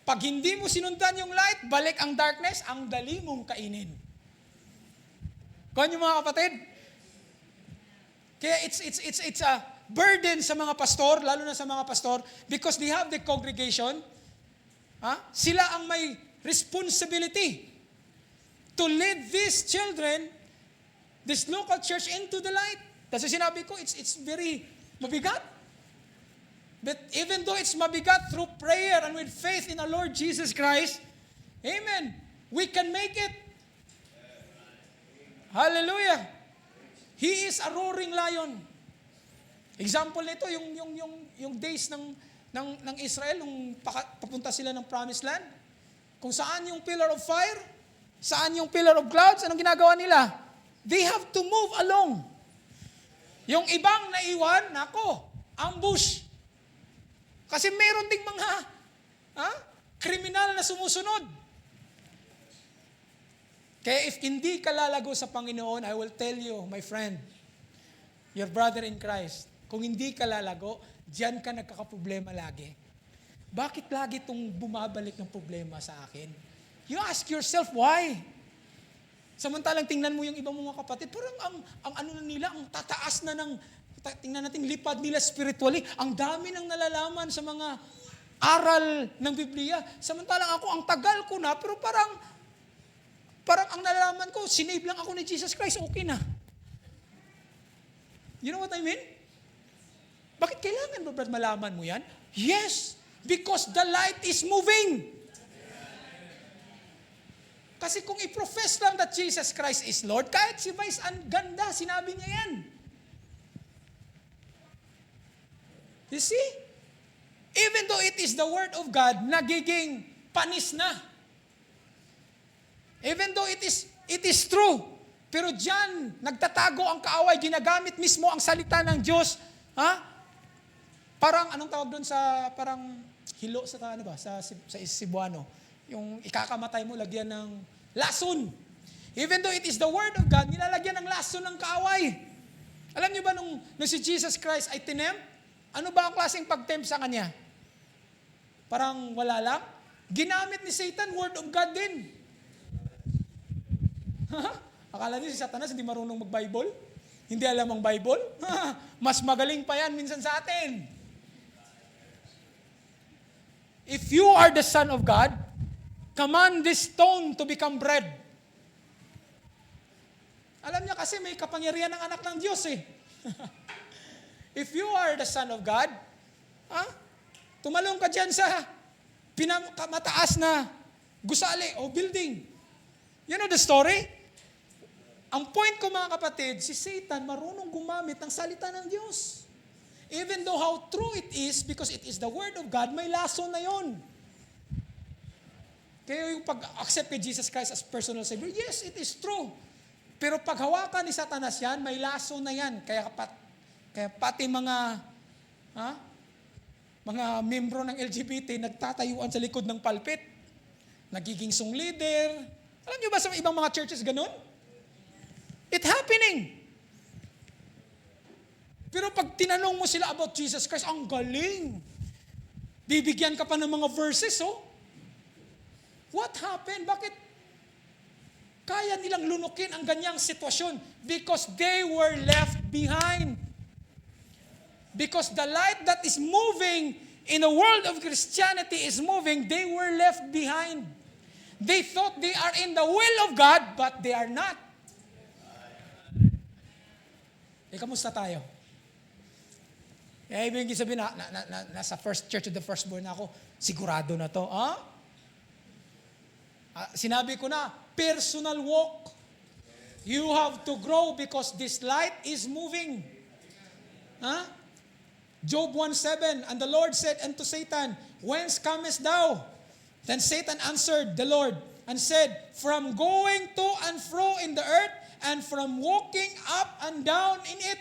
Pag hindi mo sinundan yung light, balik ang darkness, ang dali mong kainin. Kung yung mga kapatid? Kaya it's a burden sa mga pastor, lalo na sa mga pastor, because they have the congregation. Sila ang may responsibility to lead these children, this local church, into the light. Kasi sinabi ko, it's very mabigat. But even though it's mabigat, through prayer and with faith in our Lord Jesus Christ, amen, we can make it. Hallelujah. He is a roaring lion. Example nito, yung days ng Israel, nung papunta sila ng Promised Land, kung saan yung pillar of fire, saan yung pillar of clouds, anong ginagawa nila? They have to move along. Yung ibang naiwan, ambush. Kasi meron ding mga kriminal na sumusunod. Kaya if hindi ka lalago sa Panginoon, I will tell you, my friend, your brother in Christ, kung hindi ka lalago, diyan ka nagkakaproblema lagi. Bakit lagi itong bumabalik ng problema sa akin? You ask yourself, why? Samantalang tingnan mo yung ibang mga kapatid, parang ang ano na nila, ang tataas na ng, tingnan natin, lipad nila spiritually, ang dami ng nalalaman sa mga aral ng Biblia. Samantalang ako, ang tagal ko na, pero parang ang nalalaman ko, sinave lang ako ni Jesus Christ, okay na. You know what I mean? Bakit kailangan ba Brad malaman mo yan? Yes, because the light is moving. Kasi kung i-profess lang that Jesus Christ is Lord, kahit si Vice ang ganda, sinabi niya yan. You see? Even though it is the Word of God, nagiging panis na. Even though it is true, pero diyan nagtatago ang kaaway, ginagamit mismo ang salita ng Diyos, Parang anong tawag doon sa parang hilo sa sa Cebuano, yung ikakamatay mo lagyan ng lason. Even though it is the word of God, nilalagyan ng lason ng kaaway. Alam niyo ba nung si Jesus Christ ay tinempt, ano ba ang klaseng pag-tempt sa kanya? Parang wala lang. Ginamit ni Satan word of God din. Akala niyo si Satanas hindi marunong mag-Bible? Hindi alam ang Bible? Mas magaling pa yan minsan sa atin. If you are the Son of God, command this stone to become bread. Alam niya kasi may kapangyarihan ng anak ng Diyos eh. If you are the Son of God, tumalong ka dyan sa mataas na gusali o building. You know the story? Ang point ko mga kapatid, si Satan marunong gumamit ng salita ng Diyos. Even though how true it is, because it is the Word of God, may lason na yon. Kaya yung pag-accept kay Jesus Christ as personal Savior, yes, it is true. Pero pag hawakan ni Satanas yan, may lason na yan. Kaya pati mga membro ng LGBT nagtatayuan sa likod ng pulpit. Nagiging song leader. Alam niyo ba sa ibang mga churches ganun? It's happening. Pero pag tinanong mo sila about Jesus Christ, ang galing. Bibigyan ka pa ng mga verses, oh. What happened? Bakit kaya nilang lunukin ang ganyang sitwasyon? Because they were left behind. Because the light that is moving in the world of Christianity is moving, they were left behind. They thought they are in the will of God, but they are not. kamusta tayo? Ibig sabihin nasa First Church of the Firstborn na ako, sigurado na to. Sinabi ko na, personal walk. You have to grow because this light is moving. Job 1:7, and the Lord said unto Satan, whence comest thou? Then Satan answered the Lord and said, from going to and fro in the earth, and from walking up and down in it.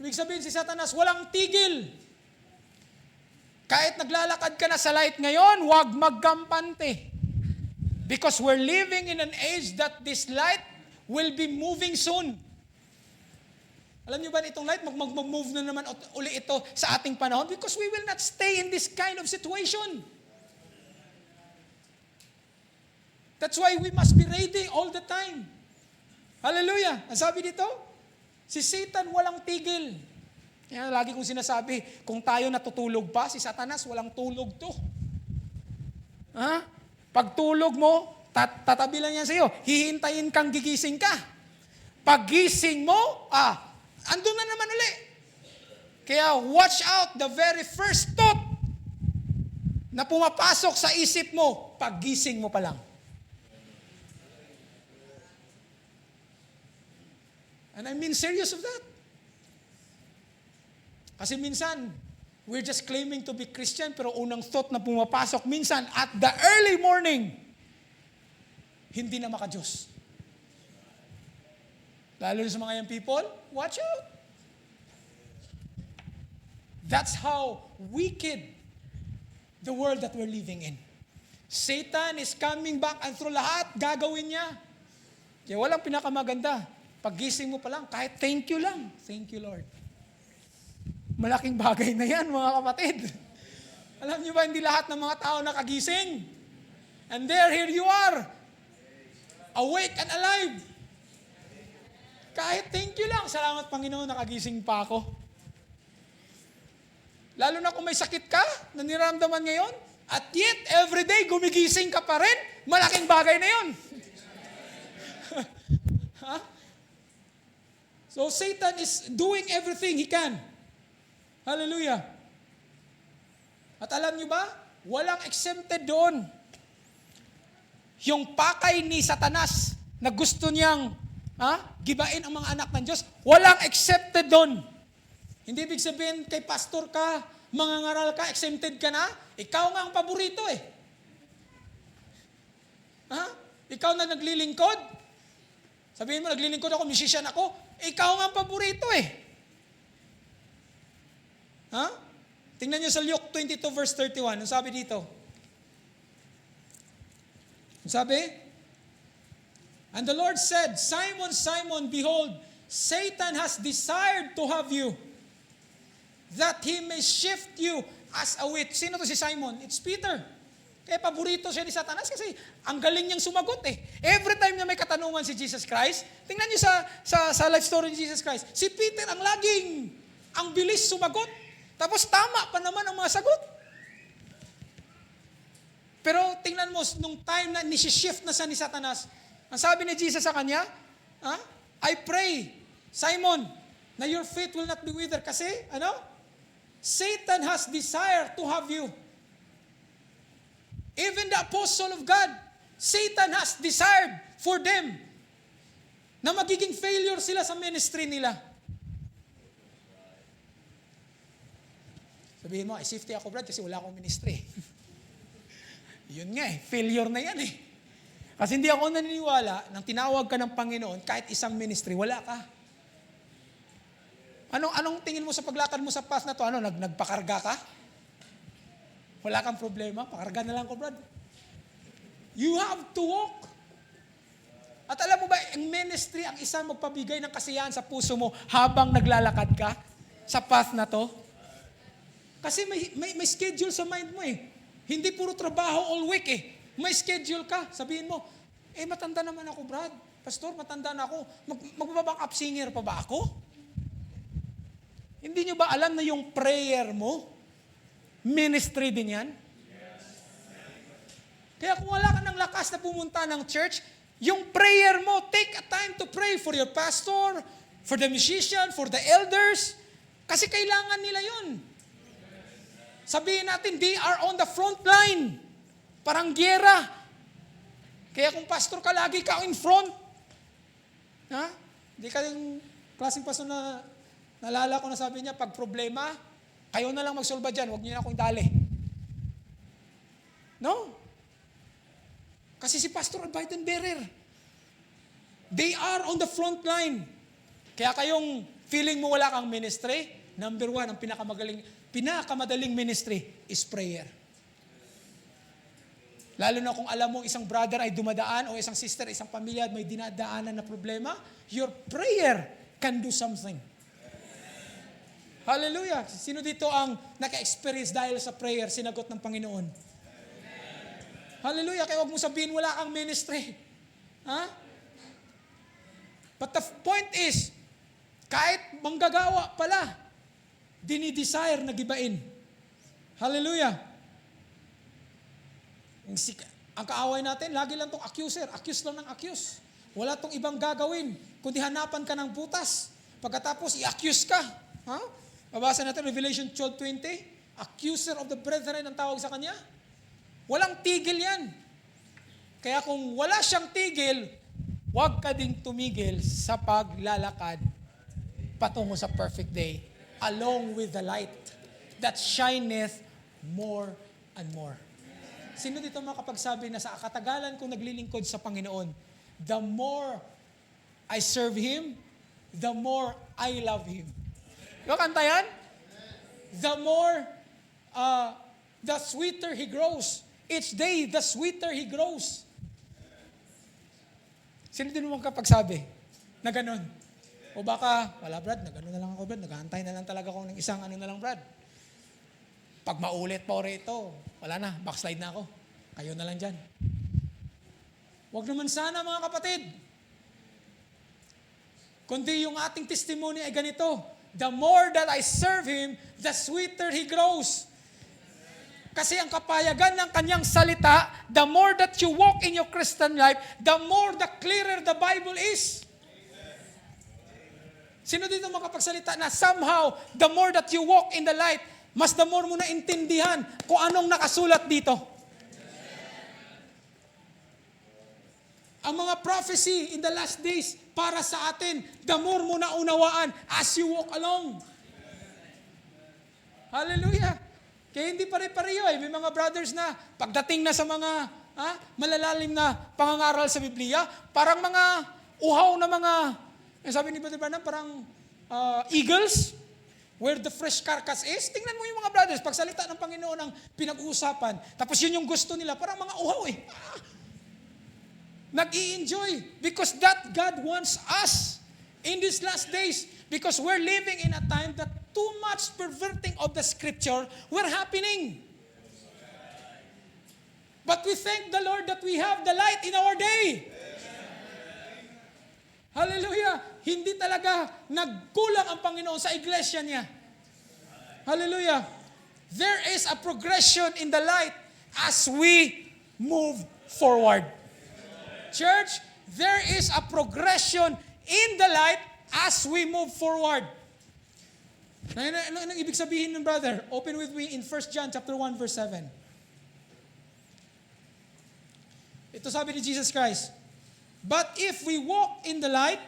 Ibig sabihin si Satanas, walang tigil. Kahit naglalakad ka na sa light ngayon, huwag magkampante. Because we're living in an age that this light will be moving soon. Alam niyo ba itong light, mag-move na naman uli ito sa ating panahon because we will not stay in this kind of situation. That's why we must be ready all the time. Hallelujah. Ang sabi dito, si Satan walang tigil. Yan, lagi kong sinasabi, kung tayo natutulog pa, si Satanas walang tulog to. Pag tulog mo, tatabi lang yan sa iyo. Hihintayin kang gigising ka. Pag gising mo, andun na naman uli. Kaya watch out, the very first thought na pumapasok sa isip mo, pag gising mo pa lang. And I mean serious of that. Kasi minsan, we're just claiming to be Christian, pero unang thought na pumapasok, minsan, at the early morning, hindi na maka-Diyos. Lalo na sa mga young people, watch out. That's how wicked the world that we're living in. Satan is coming back and through lahat, gagawin niya. Kaya walang pinakamaganda. Paggising mo pa lang, kahit thank you lang. Thank you, Lord. Malaking bagay na yan, mga kapatid. Alam niyo ba, hindi lahat ng mga tao nakagising. And here you are. Awake and alive. Kahit thank you lang. Salamat, Panginoon, nakagising pa ako. Lalo na kung may sakit ka, na niramdaman ngayon, at yet, everyday, gumigising ka pa rin, malaking bagay na yun. So, Satan is doing everything he can. Hallelujah. At alam niyo ba, walang exempted doon. Yung pakay ni Satanas na gusto niyang gibain ang mga anak ng Diyos, walang accepted doon. Hindi ibig sabihin kay pastor ka, mangangaral ka, exempted ka na, ikaw nga ang paborito eh. Ikaw na naglilingkod, sabihin mo, naglilingkod ako, musician ako, ikaw nga ang paborito eh. Tingnan niyo sa Luke 22 verse 31, ang sabi dito. Ang sabi, and the Lord said, Simon, Simon, behold, Satan has desired to have you, that he may shift you as a wheat. Sino to si Simon? It's Peter. Kaya paborito siya ni Satanas kasi ang galing niyang sumagot eh. Every time na may katanungan si Jesus Christ, tingnan niyo sa life story ni Jesus Christ, si Peter ang bilis sumagot. Tapos tama pa naman ang mga sagot. Pero tingnan mo, nung time na nisi-shift na sa ni Satanas, ang sabi ni Jesus sa kanya, I pray, Simon, na your faith will not be withered. Kasi, Satan has desire to have you. Even the apostle of God, Satan has desired for them na magiging failure sila sa ministry nila. Sabihin mo, safety ako, Brad, kasi wala akong ministry. Yun nga failure na yan eh. Kasi hindi ako naniniwala nang tinawag ka ng Panginoon, kahit isang ministry, wala ka. Anong tingin mo sa paglakad mo sa path na to? Nagpakarga ka? Wala kang problema, pakarga na lang ko, Brad. You have to walk. At alam mo ba, ang ministry, ang isang magpabigay ng kasiyahan sa puso mo habang naglalakad ka sa path na to. Kasi may schedule sa mind mo eh. Hindi puro trabaho all week eh. May schedule ka. Sabihin mo, matanda naman ako, Brad. Pastor, matanda na ako. Magbaback up singer pa ba ako? Hindi nyo ba alam na yung prayer mo, ministry din yan? Kaya kung wala ka ng lakas na pumunta ng church, yung prayer mo, take a time to pray for your pastor, for the musician, for the elders. Kasi kailangan nila yun. Sabihin natin, they are on the front line. Parang gyera. Kaya kung pastor ka, lagi ka in front. Ha? Hindi ka yung klaseng pastor na nalala ko na sabi niya, pag problema, kayo na lang magsolba dyan, huwag niyo na akong dali. No? Kasi si pastor ang burden bearer. They are on the front line. Kaya kayong feeling mo wala kang ministry, number one, ang pinakamadaling ministry is prayer. Lalo na kung alam mo isang brother ay dumadaan o isang sister, isang pamilya may dinadaanan na problema, your prayer can do something. Hallelujah. Sino dito ang naka-experience dahil sa prayer, sinagot ng Panginoon? Hallelujah. Kaya huwag mo sabihin wala kang ministry. Ha? But the point is, kahit manggagawa pala, dinidesire na gibain. Hallelujah. Ang kaaway natin, lagi lang tong accuser. Accuse lang ng accuse. Wala tong ibang gagawin, kundi hanapan ka ng butas. Pagkatapos, i-accuse ka. Ha? Mabasa natin, Revelation 12:20. Accuser of the brethren ang tawag sa kanya. Walang tigil yan. Kaya kung wala siyang tigil, huwag ka ding tumigil sa paglalakad patungo sa perfect day, along with the light that shineth more and more. Sino dito makapagsabi na sa katagalan kong naglilingkod sa Panginoon, the more I serve Him, the more I love Him. Yung kanta yan? The more, the sweeter He grows. Each day, the sweeter He grows. Sino din mo makapagsabi na ganun? O baka, wala Brad, na gano'n na lang ako Brad, nag-aantay na lang talaga ako ng isang ano na lang Brad. Pag maulit pa rito, wala na, backslide na ako. Kayo na lang dyan. Huwag naman sana mga kapatid. Kundi yung ating testimony ay ganito, the more that I serve Him, the sweeter He grows. Kasi ang kapayagan ng kanyang salita, the more that you walk in your Christian life, the more the clearer the Bible is. Sino dito makapagsalita na somehow, the more that you walk in the light, mas the more mo na intindihan kung anong nakasulat dito. Ang mga prophecy in the last days para sa atin, the more mo na unawaan as you walk along. Hallelujah. Kaya hindi pare-pareho eh. May mga brothers na pagdating na sa mga malalalim na pangangaral sa Biblia, parang mga uhaw na mga, sabi ni Brother Branham, parang eagles, where the fresh carcass is. Tingnan mo yung mga brothers, pagsalita ng Panginoon ang pinag-uusapan, tapos yun yung gusto nila, parang mga uhaw eh. Nag-i-enjoy because that God wants us in these last days because we're living in a time that too much perverting of the scripture were happening. But we thank the Lord that we have the light in our day. Hallelujah. Hindi talaga nagkulang ang Panginoon sa iglesia niya. Hallelujah. There is a progression in the light as we move forward. Church, there is a progression in the light as we move forward. Anong ibig sabihin ng brother? Open with me in 1 John chapter 1 verse 7. Ito sabi ni Jesus Christ, but if we walk in the light,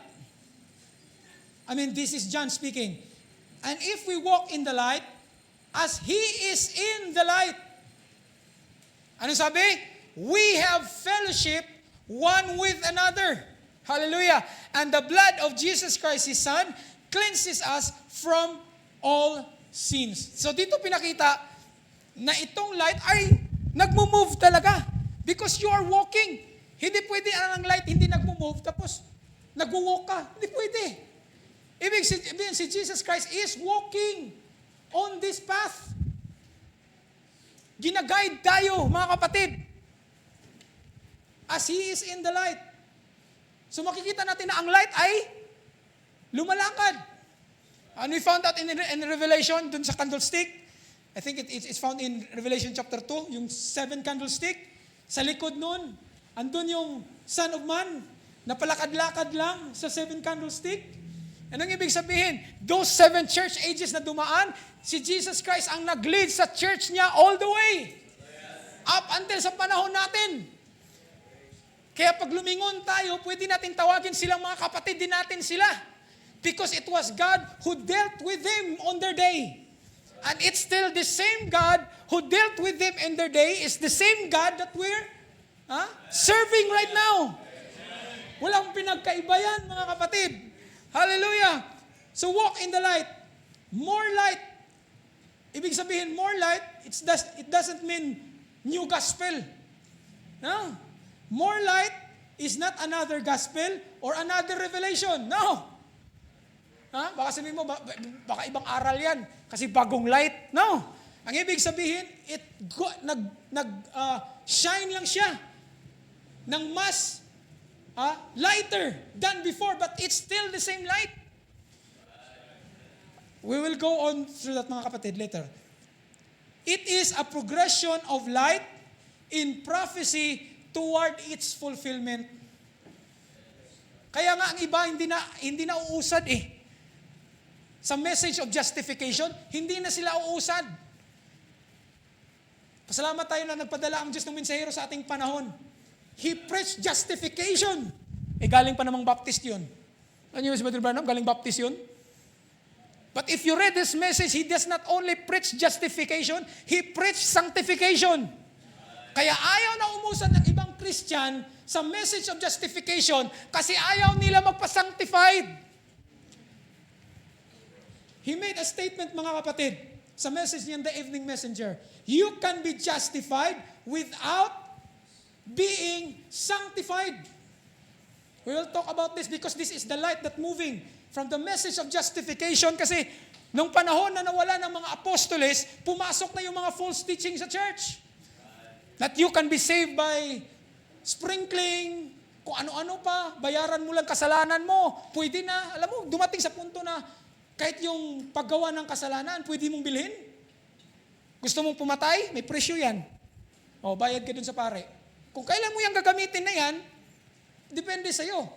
this is John speaking, and if we walk in the light, as He is in the light, anong sabi? We have fellowship one with another. Hallelujah. And the blood of Jesus Christ, His Son, cleanses us from all sins. So dito pinakita na itong light ay nagmo-move talaga. Because you are walking. Hindi pwede ang light hindi nagmo-move tapos nagwo-walk ka. Hindi pwede. Ibig sabihin si Jesus Christ is walking on this path. Gina-guide tayo, mga kapatid. As He is in the light. So makikita natin na ang light ay lumalakad. And we found out in Revelation, dun sa candlestick, I think it's found in Revelation chapter 2, yung 7 candlestick. Sa likod nun, andun yung Son of Man, na palakad-lakad lang sa 7 candlestick. Anong ibig sabihin? Those 7 church ages na dumaan, si Jesus Christ ang nag-lead sa church niya all the way. Up until sa panahon natin. Kaya pag lumingon tayo, pwede natin tawagin silang mga kapatid din natin sila. Because it was God who dealt with them on their day. And it's still the same God who dealt with them in their day is the same God that we're serving right now. Walang pinagkaiba yan, mga kapatid. Hallelujah! So walk in the light. More light. Ibig sabihin, more light, it doesn't mean new gospel. No. More light is not another gospel or another revelation. No. Baka sabihin mo, baka ibang aral yan. Kasi bagong light. No. Ang ibig sabihin, shine lang siya ng mas lighter than before, but it's still the same light. We will go on through that, mga kapatid, later. It is a progression of light in prophecy toward its fulfillment. Kaya nga ang iba hindi na uusad eh. Sa message of justification, hindi na sila uusad. Pasalamat tayo na nagpadala ang Diyos ng mensahero sa ating panahon. He preached justification. Galing pa namang Baptist yun. Ano yun si Brother Branham? Galing Baptist yun? But if you read this message, he does not only preach justification, he preached sanctification. Kaya ayaw na umusad ng ibang Christian sa message of justification kasi ayaw nila magpa-sanctified. He made a statement, mga kapatid, sa message niya in the Evening Messenger. You can be justified without being sanctified. We will talk about this because this is the light that moving from the message of justification kasi nung panahon na nawala ng mga apostoles, pumasok na yung mga false teaching sa church. That you can be saved by sprinkling, kung ano-ano pa, bayaran mo lang kasalanan mo, pwede na, alam mo, dumating sa punto na kahit yung paggawa ng kasalanan, pwede mong bilhin. Gusto mong pumatay? May presyo yan. O, bayad ka dun sa pare. Kung kailan mo yung gagamitin na yan, depende sa'yo.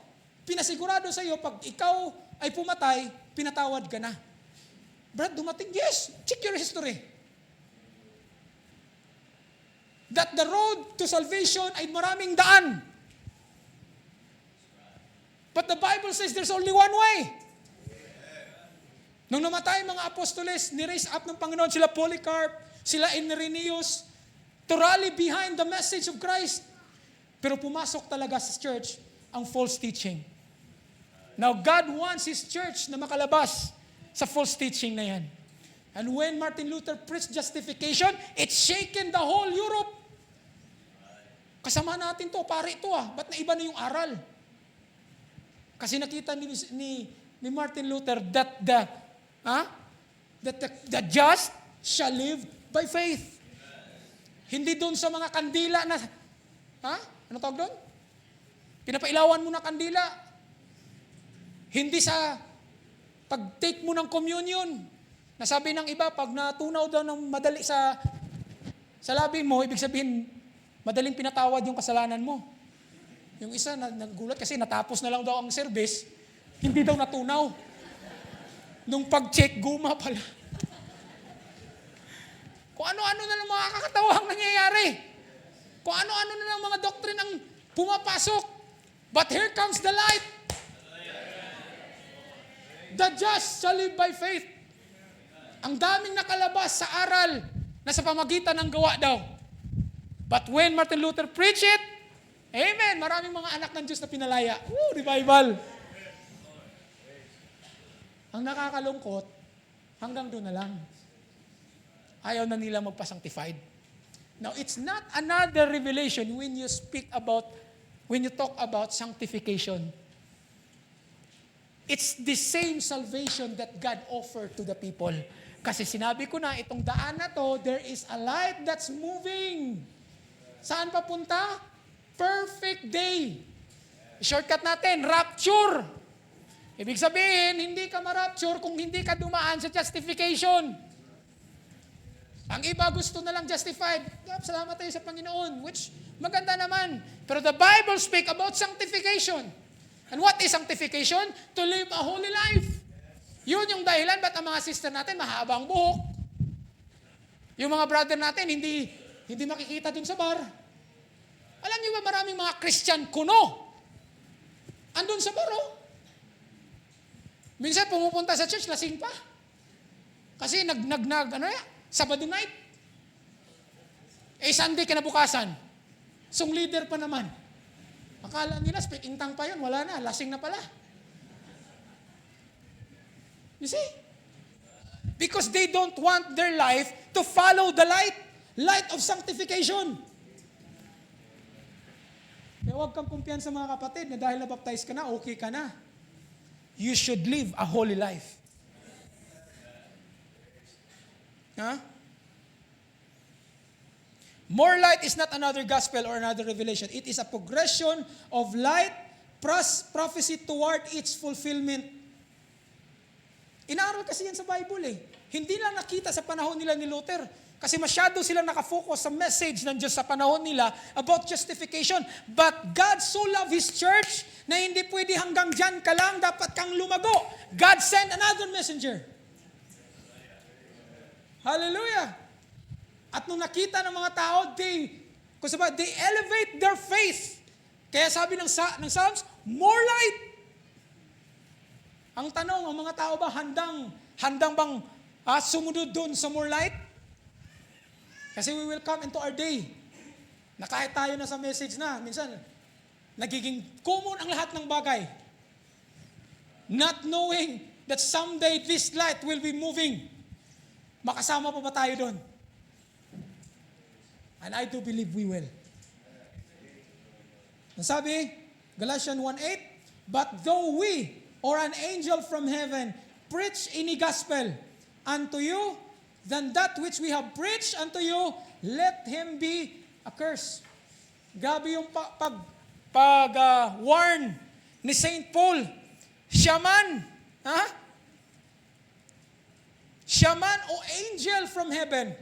Pinasigurado sa'yo, pag ikaw ay pumatay, pinatawad ka na. Brad, dumating? Yes. Check your history. That the road to salvation ay maraming daan. But the Bible says there's only one way. Nung namatay mga apostoles, ni-raise up ng Panginoon sila Polycarp, sila Irenaeus, to rally behind the message of Christ. Pero pumasok talaga sa church ang false teaching. Now, God wants His church na makalabas sa false teaching na yan. And when Martin Luther preached justification, it shaken the whole Europe. Kasama natin to, pare ito ba't naiba na yung aral? Kasi nakita ni Martin Luther that the just shall live by faith. Hindi doon sa mga kandila na, ano tawag doon? Pinapailawan mo na kandila. Hindi sa pag-take mo ng communion. Nasabi ng iba, pag natunaw daw ng madali sa labi mo, ibig sabihin, madaling pinatawad yung kasalanan mo. Yung isa, nagulat kasi natapos na lang daw ang service, hindi daw natunaw. Nung pag-check, guma pala. Kung ano-ano na lang mga kakatawang nangyayari. Kung ano-ano na lang mga doctrine ang pumapasok. But here comes the light. The just shall live by faith. Ang daming nakalabas sa aral na sa pamagitan ng gawa daw. But when Martin Luther preached it, amen, maraming mga anak ng Diyos na pinalaya. Revival. Ang nakakalungkot, hanggang doon na lang. Ayaw na nila magpa-sanctified. Now, it's not another revelation when you talk about sanctification. It's the same salvation that God offered to the people. Kasi sinabi ko na, itong daan na to, there is a light that's moving. Saan papunta? Perfect day. Shortcut natin, rapture. Ibig sabihin, hindi ka ma-rapture kung hindi ka dumaan sa justification. Ang iba gusto na lang justified. Salamat tayo sa Panginoon, which maganda naman. Pero the Bible speak about sanctification. And what is sanctification? To live a holy life. Yun yung dahilan ba't ang mga sister natin mahaba ang buhok. Yung mga brother natin hindi makikita dun sa bar. Alam niyo ba maraming mga Christian kuno andun sa bar, oh. Minsan pumupunta sa church, lasing pa. Kasi Sabado night. Sunday kinabukasan. Song leader pa naman. Akala nila, speaking tongue pa yun. Wala na, lasing na pala. You see? Because they don't want their life to follow the light of sanctification. Kaya huwag kang kumpiyansa mga kapatid na dahil na-baptize ka na, okay ka na. You should live a holy life. Huh? More light is not another gospel or another revelation. It is a progression of light, prophecy toward its fulfillment. Inaaral kasi yan sa Bible eh. Hindi lang nakita sa panahon nila ni Luther. Kasi masyado silang nakafocus sa message ng Diyos sa panahon nila about justification. But God so loved His church na hindi pwede hanggang dyan ka lang, dapat kang lumago. God sent another messenger. Hallelujah! At nung nakita ng mga tao, they elevate their faith. Kaya sabi ng Psalms, more light. Ang tanong, ang mga tao ba handang bang sumunod doon sa more light? Kasi we will come into our day na kahit tayo na sa message na, minsan, nagiging common ang lahat ng bagay. Not knowing that someday this light will be moving. Makasama pa ba tayo doon? And I do believe we will. Sabi, Galatians 1:8, but though we or an angel from heaven preach any gospel unto you, then that which we have preached unto you, let him be accursed. Grabe yung warn ni St. Paul. Siya man o angel from heaven,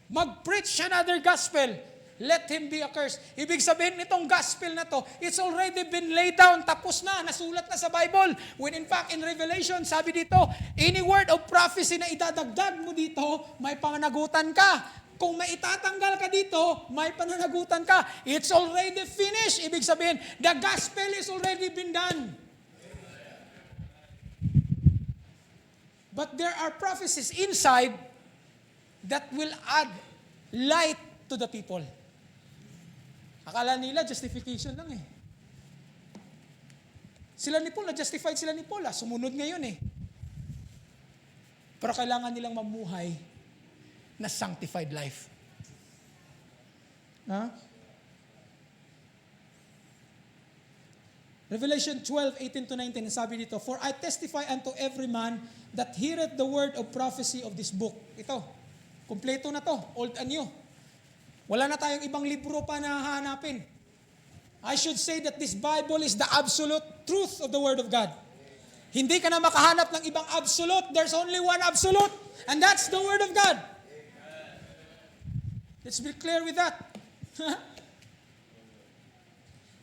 mag-preach another gospel, let him be accursed. Ibig sabihin nitong gospel na to, it's already been laid down, tapos na, nasulat na sa Bible. When in fact, in Revelation, sabi dito, any word of prophecy na idadagdag mo dito, may pananagutan ka. Kung may itatanggal ka dito, may pananagutan ka. It's already finished. Ibig sabihin, the gospel is already been done. But there are prophecies inside that will add light to the people. Akala nila, justification lang eh. Na-justified sila ni Paul, sumunod ngayon eh. Pero kailangan nilang mamuhay na sanctified life. Revelation 12:18-19, sabi dito, for I testify unto every man that heareth the word of prophecy of this book. Ito, kumpleto na to, old and new. Wala na tayong ibang libro pa na hahanapin. I should say that this Bible is the absolute truth of the Word of God. Hindi ka na makahanap ng ibang absolute. There's only one absolute, and that's the Word of God. Let's be clear with that.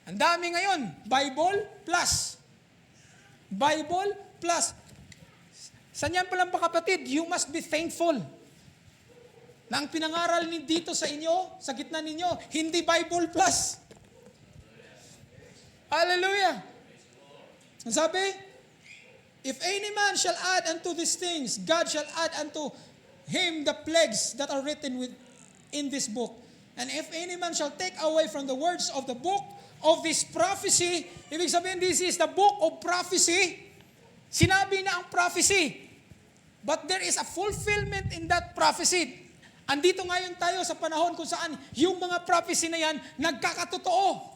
Ang dami ngayon, Bible plus. Bible plus. Sa niyan pa lang pa kapatid, you must be thankful na ang pinangaral ni dito sa inyo, sa gitna ninyo, hindi Bible plus. Hallelujah. Ang sabi, if any man shall add unto these things, God shall add unto him the plagues that are written in this book. And if any man shall take away from the words of the book of this prophecy, ibig sabihin, this is the book of prophecy. Sinabi na ang prophecy. But there is a fulfillment in that prophecy. Andito ngayon tayo sa panahon kung saan yung mga prophecy na yan nagkakatotoo.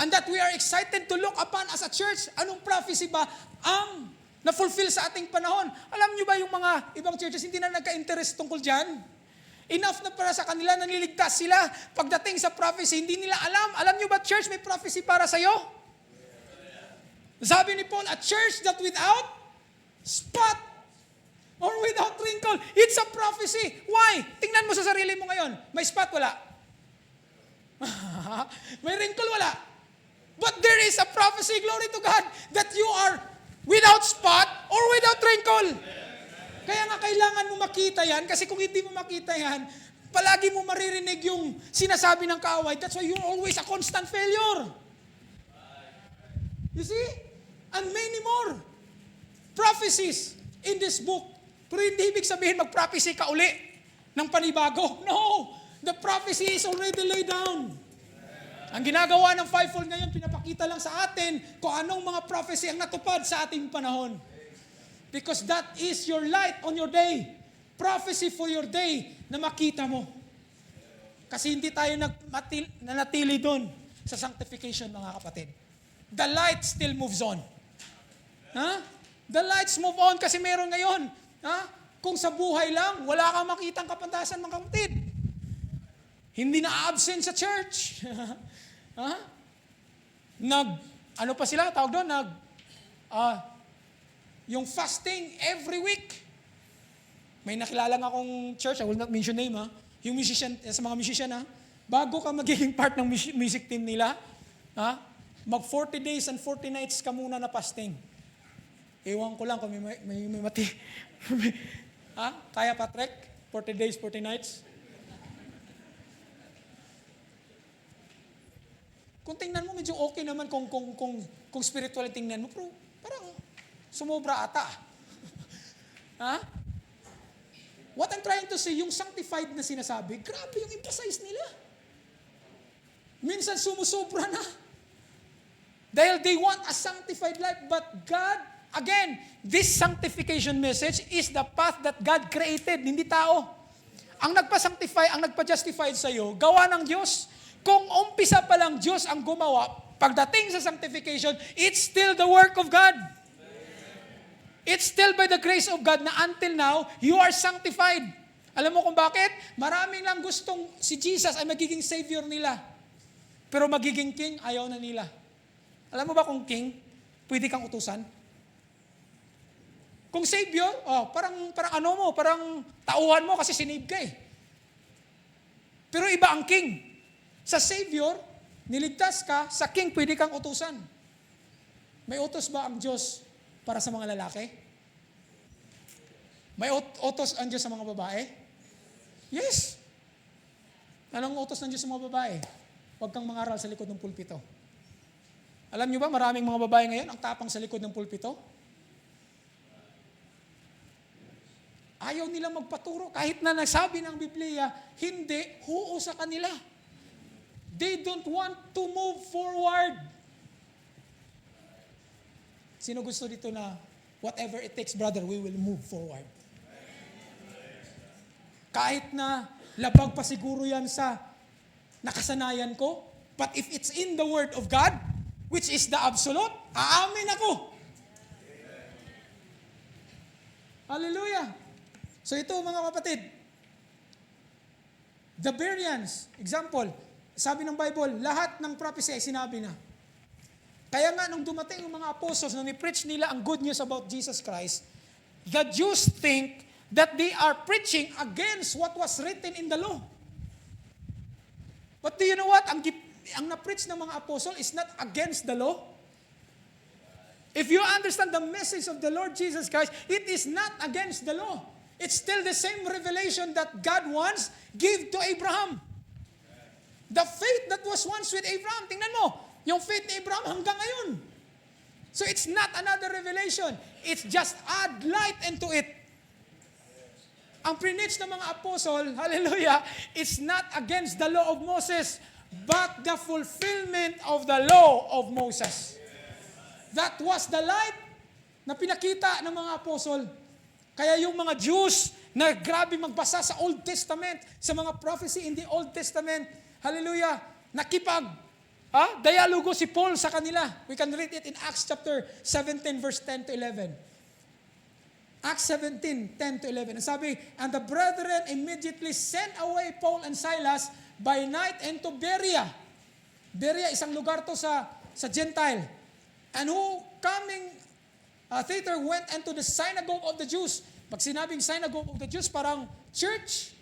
And that we are excited to look upon as a church. Anong prophecy ba ang na-fulfill sa ating panahon? Alam nyo ba yung mga ibang churches hindi na nagka-interest tungkol dyan? Enough na para sa kanila, naniligtas sila. Pagdating sa prophecy, hindi nila alam. Alam nyo ba, church, may prophecy para sa'yo? Sabi ni Paul, a church that without spot or without wrinkle, it's a prophecy. Why? Tingnan mo sa sarili mo ngayon. May spot, wala. May wrinkle, wala. But there is a prophecy, glory to God, that you are without spot or without wrinkle. Kaya nga kailangan mo makita yan, kasi kung hindi mo makita yan, palagi mo maririnig yung sinasabi ng kaaway. That's why you're always a constant failure. You see? And many more prophecies in this book. Pero hindi ibig sabihin mag-prophecy ka uli ng panibago. No! The prophecy is already laid down. Ang ginagawa ng fivefold ngayon, pinapakita lang sa atin kung anong mga prophecy ang natupad sa ating panahon. Because that is your light on your day. Prophecy for your day na makita mo. Kasi hindi tayo nanatili doon sa sanctification, mga kapatid. The light still moves on. The lights move on kasi meron ngayon. Kung sa buhay lang, wala kang makitang kapantasan, mga kapatid. Hindi na absent sa church. Ano pa sila? Tawag doon, yung fasting every week. May nakilala nga akong church, I will not mention name, yung musician, sa mga musician, bago ka magiging part ng music team nila, mag 40 days and 40 nights ka muna na fasting. Ewan ko lang kung may mati. Kaya Patrick? 40 days, 40 nights? Kung tingnan mo, medyo okay naman kung spiritual tingnan mo, pero parang sumobra ata. What I'm trying to say, yung sanctified na sinasabi, grabe yung emphasize nila. Minsan sumusobra na. Dahil they want a sanctified life, but God, again, this sanctification message is the path that God created, hindi tao. Ang nagpa-sanctify, ang nagpa-justify sa'yo, gawa ng Diyos. Kung umpisa pa lang Diyos ang gumawa, pagdating sa sanctification, it's still the work of God. It's still by the grace of God na until now, you are sanctified. Alam mo kung bakit? Maraming lang gustong si Jesus ay magiging Savior nila. Pero magiging King, ayaw na nila. Alam mo ba kung King, pwede kang utusan? Kung Savior, parang tauhan mo kasi sinave ka eh. Pero iba ang King. Sa Savior, niligtas ka, sa King pwede kang utusan. May utos ba ang Diyos para sa mga lalaki? May utos ang Diyos sa mga babae? Yes. Anong utos ng Diyos sa mga babae? Huwag kang mangaral sa likod ng pulpito. Alam niyo ba, maraming mga babae ngayon ang tapang sa likod ng pulpito? Ayaw nila magpaturo. Kahit na nagsabi ng Biblia, hindi, huo sa kanila. They don't want to move forward. Sino gusto dito na, whatever it takes, brother, we will move forward. Kahit na labag pa siguro yan sa nakasanayan ko, but if it's in the Word of God, which is the absolute, aamin ako. Hallelujah. So ito mga kapatid, the Bereans, example, sabi ng Bible, lahat ng prophecy ay sinabi na. Kaya nga nung dumating yung mga apostles, nung i-preach nila ang good news about Jesus Christ, the Jews think that they are preaching against what was written in the law. But do you know what? Ang na-preach ng mga apostle is not against the law. If you understand the message of the Lord Jesus Christ, it is not against the law. It's still the same revelation that God once gave to Abraham. The faith that was once with Abraham, tingnan mo, yung faith ni Abraham hanggang ngayon. So it's not another revelation. It's just add light into it. Ang preach ng mga apostle, hallelujah, it's not against the law of Moses, but the fulfillment of the law of Moses. That was the light na pinakita ng mga apostle. Kaya yung mga Jews na grabe magbasa sa Old Testament, sa mga prophecy in the Old Testament, hallelujah, dialogo si Paul sa kanila. We can read it in Acts chapter 17 verse 10 to 11. Acts 17, 10 to 11. And sabi, and the brethren immediately sent away Paul and Silas by night into Berea. Berea, isang lugar to sa Gentile. And who coming thither went into the synagogue of the Jews. Pag sinabing synagogue of the Jews, parang church.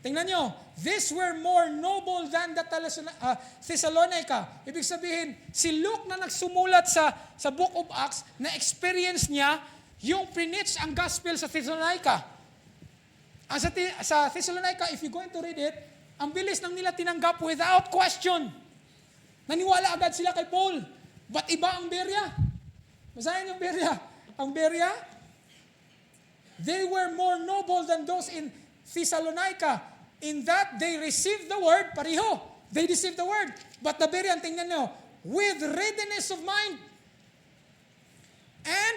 Tingnan nyo, these were more noble than the Thessalonica. Ibig sabihin, si Luke na nagsumulat sa Book of Acts, na-experience niya yung preach ang gospel sa Thessalonica. Sa Thessalonica, if you're going to read it, ang bilis nang nila tinanggap without question. Naniwala agad sila kay Paul. But iba ang Berea. Basahin yung Berea. Ang Berea, they were more noble than those in Thessalonica in that they received the word, pareho. They received the word. But the Berean, tingnan nyo, with readiness of mind and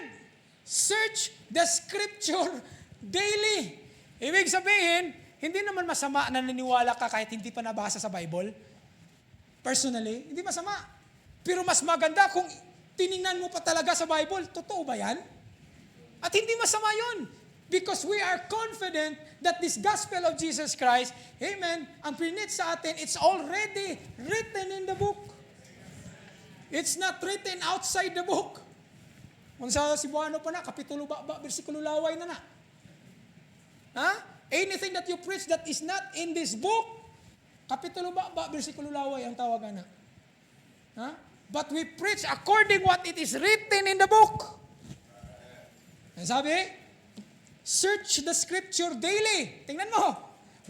search the scripture daily. Ibig sabihin, hindi naman masama na naniwala ka kahit hindi pa nabasa sa Bible. Personally, hindi masama. Pero mas maganda kung tiningnan mo pa talaga sa Bible, totoo ba yan? At hindi masama yun. Because we are confident that this gospel of Jesus Christ, amen, ang pinit sa atin, it's already written in the book. It's not written outside the book. Kung sa Cebuano pa na, kapitulo ba, versikulo laway na na. Ha? Anything that you preach that is not in this book, kapitulo ba, versikulo laway ang tawagan na. Ha? But we preach according what it is written in the book. Ang sabi, search the scripture daily. Tingnan mo,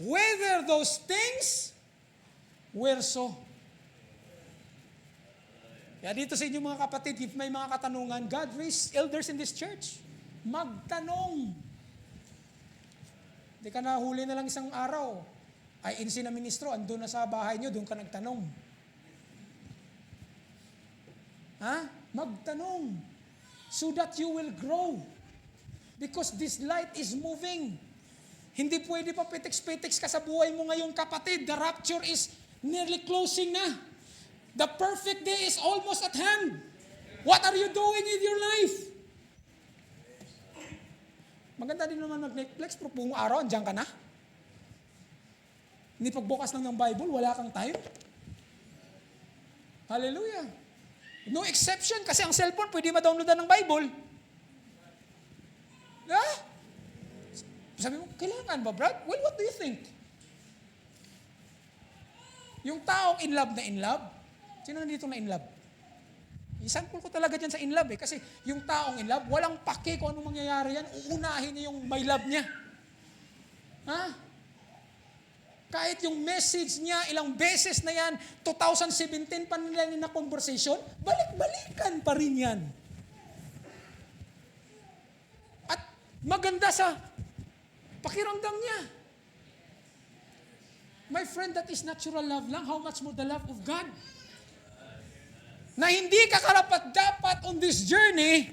whether those things were so. Kaya dito sa inyo mga kapatid, if may mga katanungan, God raised elders in this church. Magtanong. Hindi ka nahuli na lang isang araw. Ay, insin na ministro, andun na sa bahay nyo, doon ka nagtanong. Ha? Magtanong. So that you will grow. Because this light is moving. Hindi pwede pa petex-petex ka sa buhay mo ngayon, kapatid. The rapture is nearly closing na. The perfect day is almost at hand. What are you doing with your life? Maganda din naman mag-Netflix, pero buong araw, andyan ka na. Hindi pagbukas lang ng Bible, wala kang time. Hallelujah. No exception, kasi ang cellphone, pwede ma-downloadan ng Bible. Ah? Sabi mo, kailangan ba, Brad? Well, what do you think? Yung taong in love na in love, sino nandito na in love? I-sample ko talaga dyan sa in love kasi yung taong in love, walang pake kung anong mangyayari yan, uunahin niya yung my love niya. Ha? Kahit yung message niya, ilang beses na yan, 2017 pa nila na conversation, balik-balikan pa rin yan. Maganda sa pakiramdam niya. My friend, that is natural love lang. How much more the love of God? Na hindi ka karapat-dapat on this journey,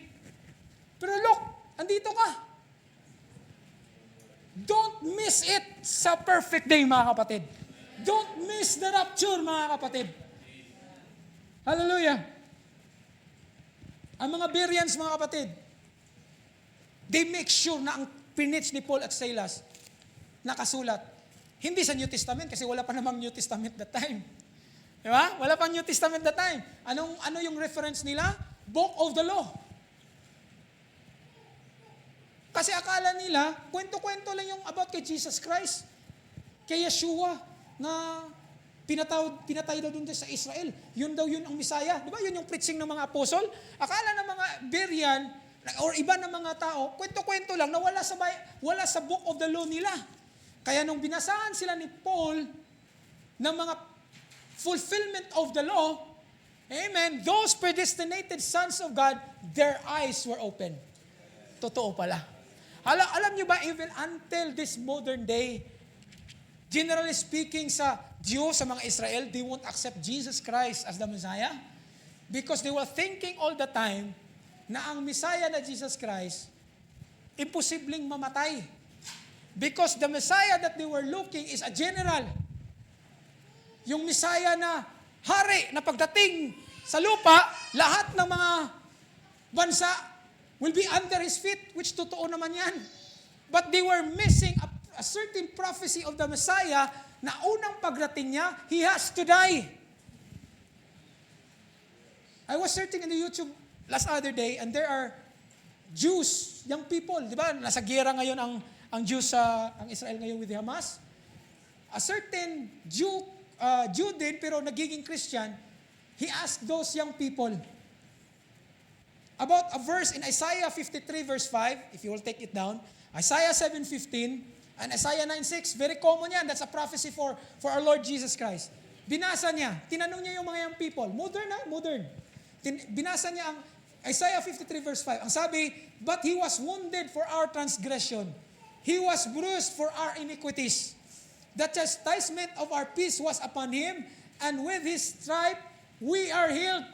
pero look, andito ka. Don't miss it sa perfect day, mga kapatid. Don't miss the rapture, mga kapatid. Hallelujah. Ang mga Bereans, mga kapatid, they make sure na ang pinitch ni Paul at Silas nakasulat. Hindi sa New Testament kasi wala pa namang New Testament that time. Di ba? Wala pang New Testament that time. Ano yung reference nila? Book of the Law. Kasi akala nila, kwento-kwento lang yung about kay Jesus Christ. Kay Yeshua na pinatay daw dun sa Israel. Yun daw yun ang Messiah. Di ba? Yun yung preaching ng mga apostol. Akala ng mga Berean or iba ng mga tao, kwento-kwento lang na wala sa book of the law nila. Kaya nung binasahan sila ni Paul ng mga fulfillment of the law, amen, those predestinated sons of God, their eyes were open. Totoo pala. Alam nyo ba, even until this modern day, generally speaking sa Jews, sa mga Israel, they won't accept Jesus Christ as the Messiah because they were thinking all the time na ang Messiah na Jesus Christ, imposibleng mamatay. Because the Messiah that they were looking is a general. Yung Messiah na hari na pagdating sa lupa, lahat ng mga bansa will be under His feet, which totoo naman yan. But they were missing a certain prophecy of the Messiah na unang pagdating niya, He has to die. I was searching in the YouTube last other day, and there are Jews, young people, di ba? Nasa gera ngayon ang Jews ang Israel ngayon with the Hamas. a certain Jew din, pero nagiging Christian, he asked those young people about a verse in Isaiah 53 verse 5, if you will take it down, Isaiah 7:15, and Isaiah 9:6, very common yan. That's a prophecy for our Lord Jesus Christ. Binasa niya, tinanong niya yung mga young people, modern. Binasa niya ang Isaiah 53 verse 5. Ang sabi, but He was wounded for our transgression. He was bruised for our iniquities. The chastisement of our peace was upon Him, and with His stripe, we are healed.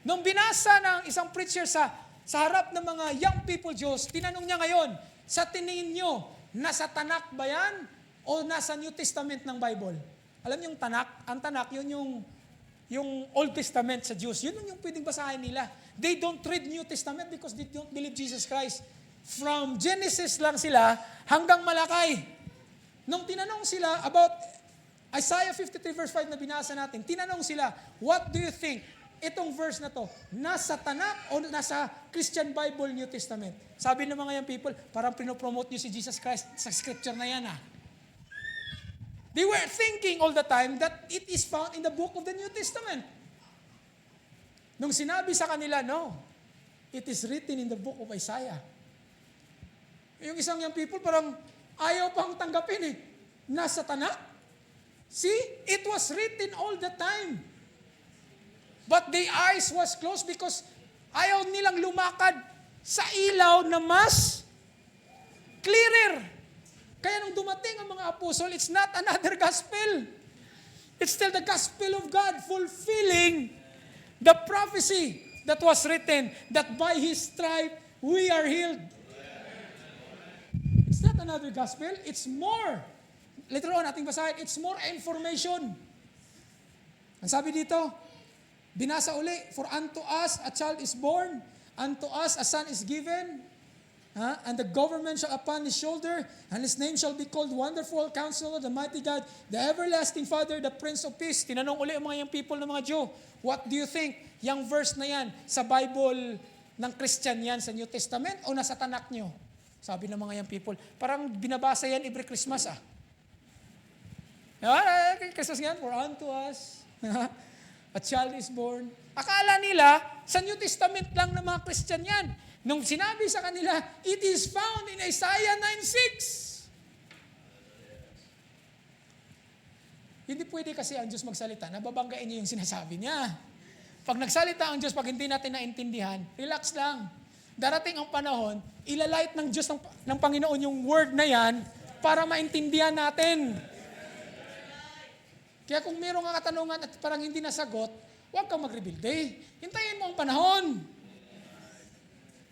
Nung binasa ng isang preacher sa harap ng mga young people Diyos, tinanong niya ngayon, sa tingin nyo, nasa Tanak ba yan? O nasa New Testament ng Bible? Alam niyo yung Tanak? Ang Tanak, yun yung Old Testament sa Jews. Yun yung pwedeng basahin nila. They don't read New Testament because they don't believe Jesus Christ. From Genesis lang sila hanggang Malakay. Nung tinanong sila about Isaiah 53 verse 5 na binasa natin, tinanong sila, what do you think? Itong verse na to, nasa Tanak o nasa Christian Bible New Testament? Sabi ng mga young people, parang pinopromote nyo si Jesus Christ sa scripture na yan. They were thinking all the time that it is found in the book of the New Testament. Nung sinabi sa kanila, no, it is written in the book of Isaiah. Yung isang young people parang ayaw pang tanggapin eh. Nasa Tanak? See, it was written all the time. But their eyes was closed because ayaw nilang lumakad sa ilaw na mas clearer. Kaya nung dumating ang mga apostol, it's not another gospel. It's still the gospel of God fulfilling the prophecy that was written, that by His stripe we are healed. It's not another gospel. It's more. Later on, ating basahin, it's more information. Ang sabi dito, binasa uli, for unto us a child is born, unto us a son is given, and the government shall upon His shoulder, and His name shall be called Wonderful Counselor, the Mighty God, the Everlasting Father, the Prince of Peace. Tinanong uli ang mga young people ng mga Jew, what do you think? Yung verse na yan, sa Bible ng Christian yan, sa New Testament, o nasa Tanak nyo? Sabi ng mga young people, parang binabasa yan every Christmas Christmas yan, for unto us a child is born. Akala nila, sa New Testament lang ng mga Christian yan. Nung sinabi sa kanila, it is found in Isaiah 9:6. Hindi pwede kasi ang Diyos magsalita, nababanggain niya yung sinasabi niya. Pag nagsalita ang Diyos, pag hindi natin naintindihan, relax lang. Darating ang panahon, ilalight ng Diyos ng Panginoon yung word na yan para maintindihan natin. Kaya kung mayroong katanungan at parang hindi nasagot, huwag kang mag-rebuild. Hintayin mo ang panahon.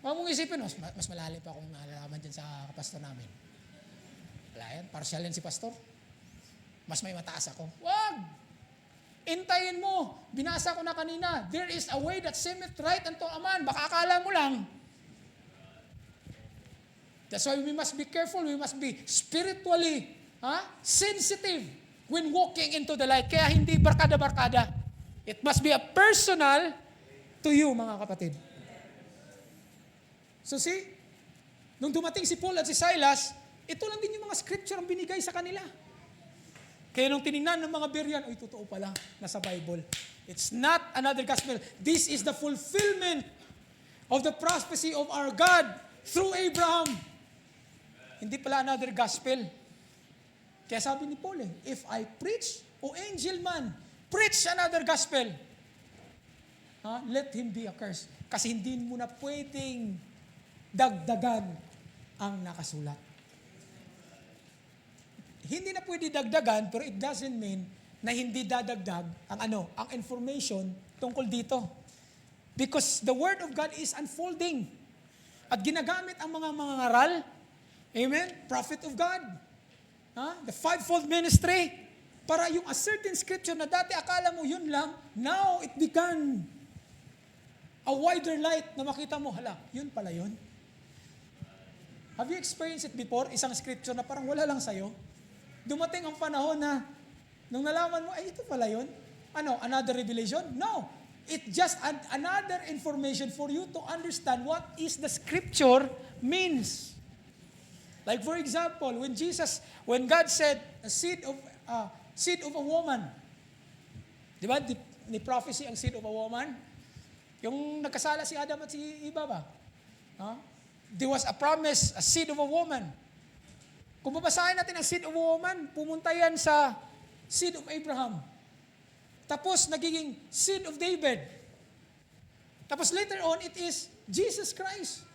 Huwag mong isipin, mas malalim pa akong nalalaman dyan sa kapastor namin. Wala yan, partial yan si pastor. Mas may mataas ako. Huwag! Hintayin mo. Binasa ko na kanina. There is a way that seemeth right unto a man. Baka akala mo lang. That's why we must be careful. We must be spiritually sensitive when walking into the light. Kaya hindi barkada-barkada. It must be a personal to you, mga kapatid. So see, nung dumating si Paul at si Silas, ito lang din yung mga scripture ang binigay sa kanila. Kaya nung tinignan ng mga Berean, ay totoo pala, nasa Bible. It's not another gospel. This is the fulfillment of the prophecy of our God through Abraham. Hindi pala another gospel. Kaya sabi ni Paul, if I preach, o angel man, preach another gospel, let him be accursed. Kasi hindi mo na pwedeng dagdagan ang nakasulat. Hindi na pwede dagdagan, pero it doesn't mean na hindi dadagdag ang information tungkol dito. Because the Word of God is unfolding. At ginagamit ang mga ngaral, amen, prophet of God, the fivefold ministry, para yung a certain scripture na dati akala mo yun lang, now it began a wider light na makita mo, hala, yun pala yun. Have you experienced it before? Isang scripture na parang wala lang sa'yo. Dumating ang panahon na, nung nalaman mo, ay ito pala yun. Another revelation? No. It's just another information for you to understand what is the scripture means. Like for example, when God said, a seed of seed of a woman. Di ba? Ni prophecy ang seed of a woman. Yung nagkasala si Adam at si Eva ba? There was a promise, a seed of a woman. Kung babasahin natin ang seed of a woman, pumunta yan sa seed of Abraham. Tapos nagiging seed of David. Tapos later on, it is Jesus Christ.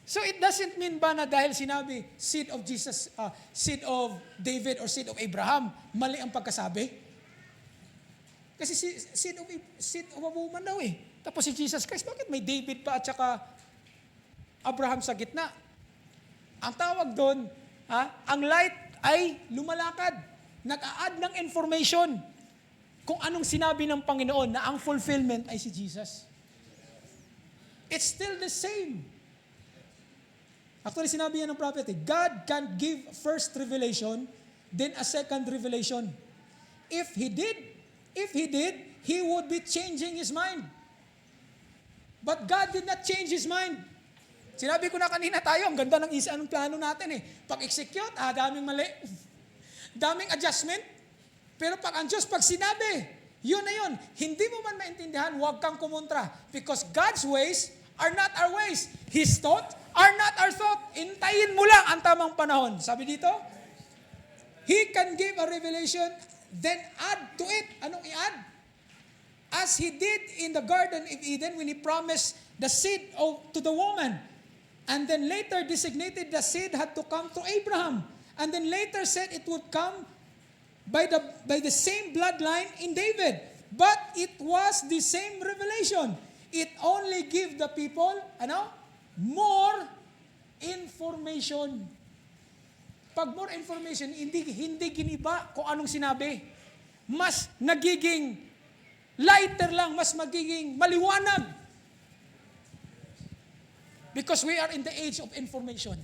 So it doesn't mean ba na dahil sinabi seed of Jesus, seed of David or seed of Abraham, mali ang pagkasabi? Kasi seed of a woman daw eh. Tapos si Jesus Christ, bakit may David pa at saka Abraham sa gitna? Ang tawag doon, ang light ay lumalakad. Nag-a-add ng information kung anong sinabi ng Panginoon na ang fulfillment ay si Jesus. It's still the same. Actually, sinabi yan ng prophet, God can give first revelation, then a second revelation. If He did, He would be changing His mind. But God did not change His mind. Sinabi ko na kanina tayo, ang ganda ng anong plano natin eh. Pag-execute, daming mali. Daming adjustment. Pero pag ang Diyos, pag sinabi, yun na yun. Hindi mo man maintindihan, huwag kang kumontra. Because God's ways are not our ways. His thought are not our thought. Intayin mo lang ang tamang panahon. Sabi dito, He can give a revelation, then add to it. Anong i-add? As He did in the Garden of Eden when He promised the seed to the woman. And then later designated the seed had to come to Abraham. And then later said it would come by the same bloodline in David. But it was the same revelation. It only give the people, more information. Pag more information, hindi giniba kung anong sinabi. Mas nagiging lighter lang, mas magiging maliwanag. Because we are in the age of information.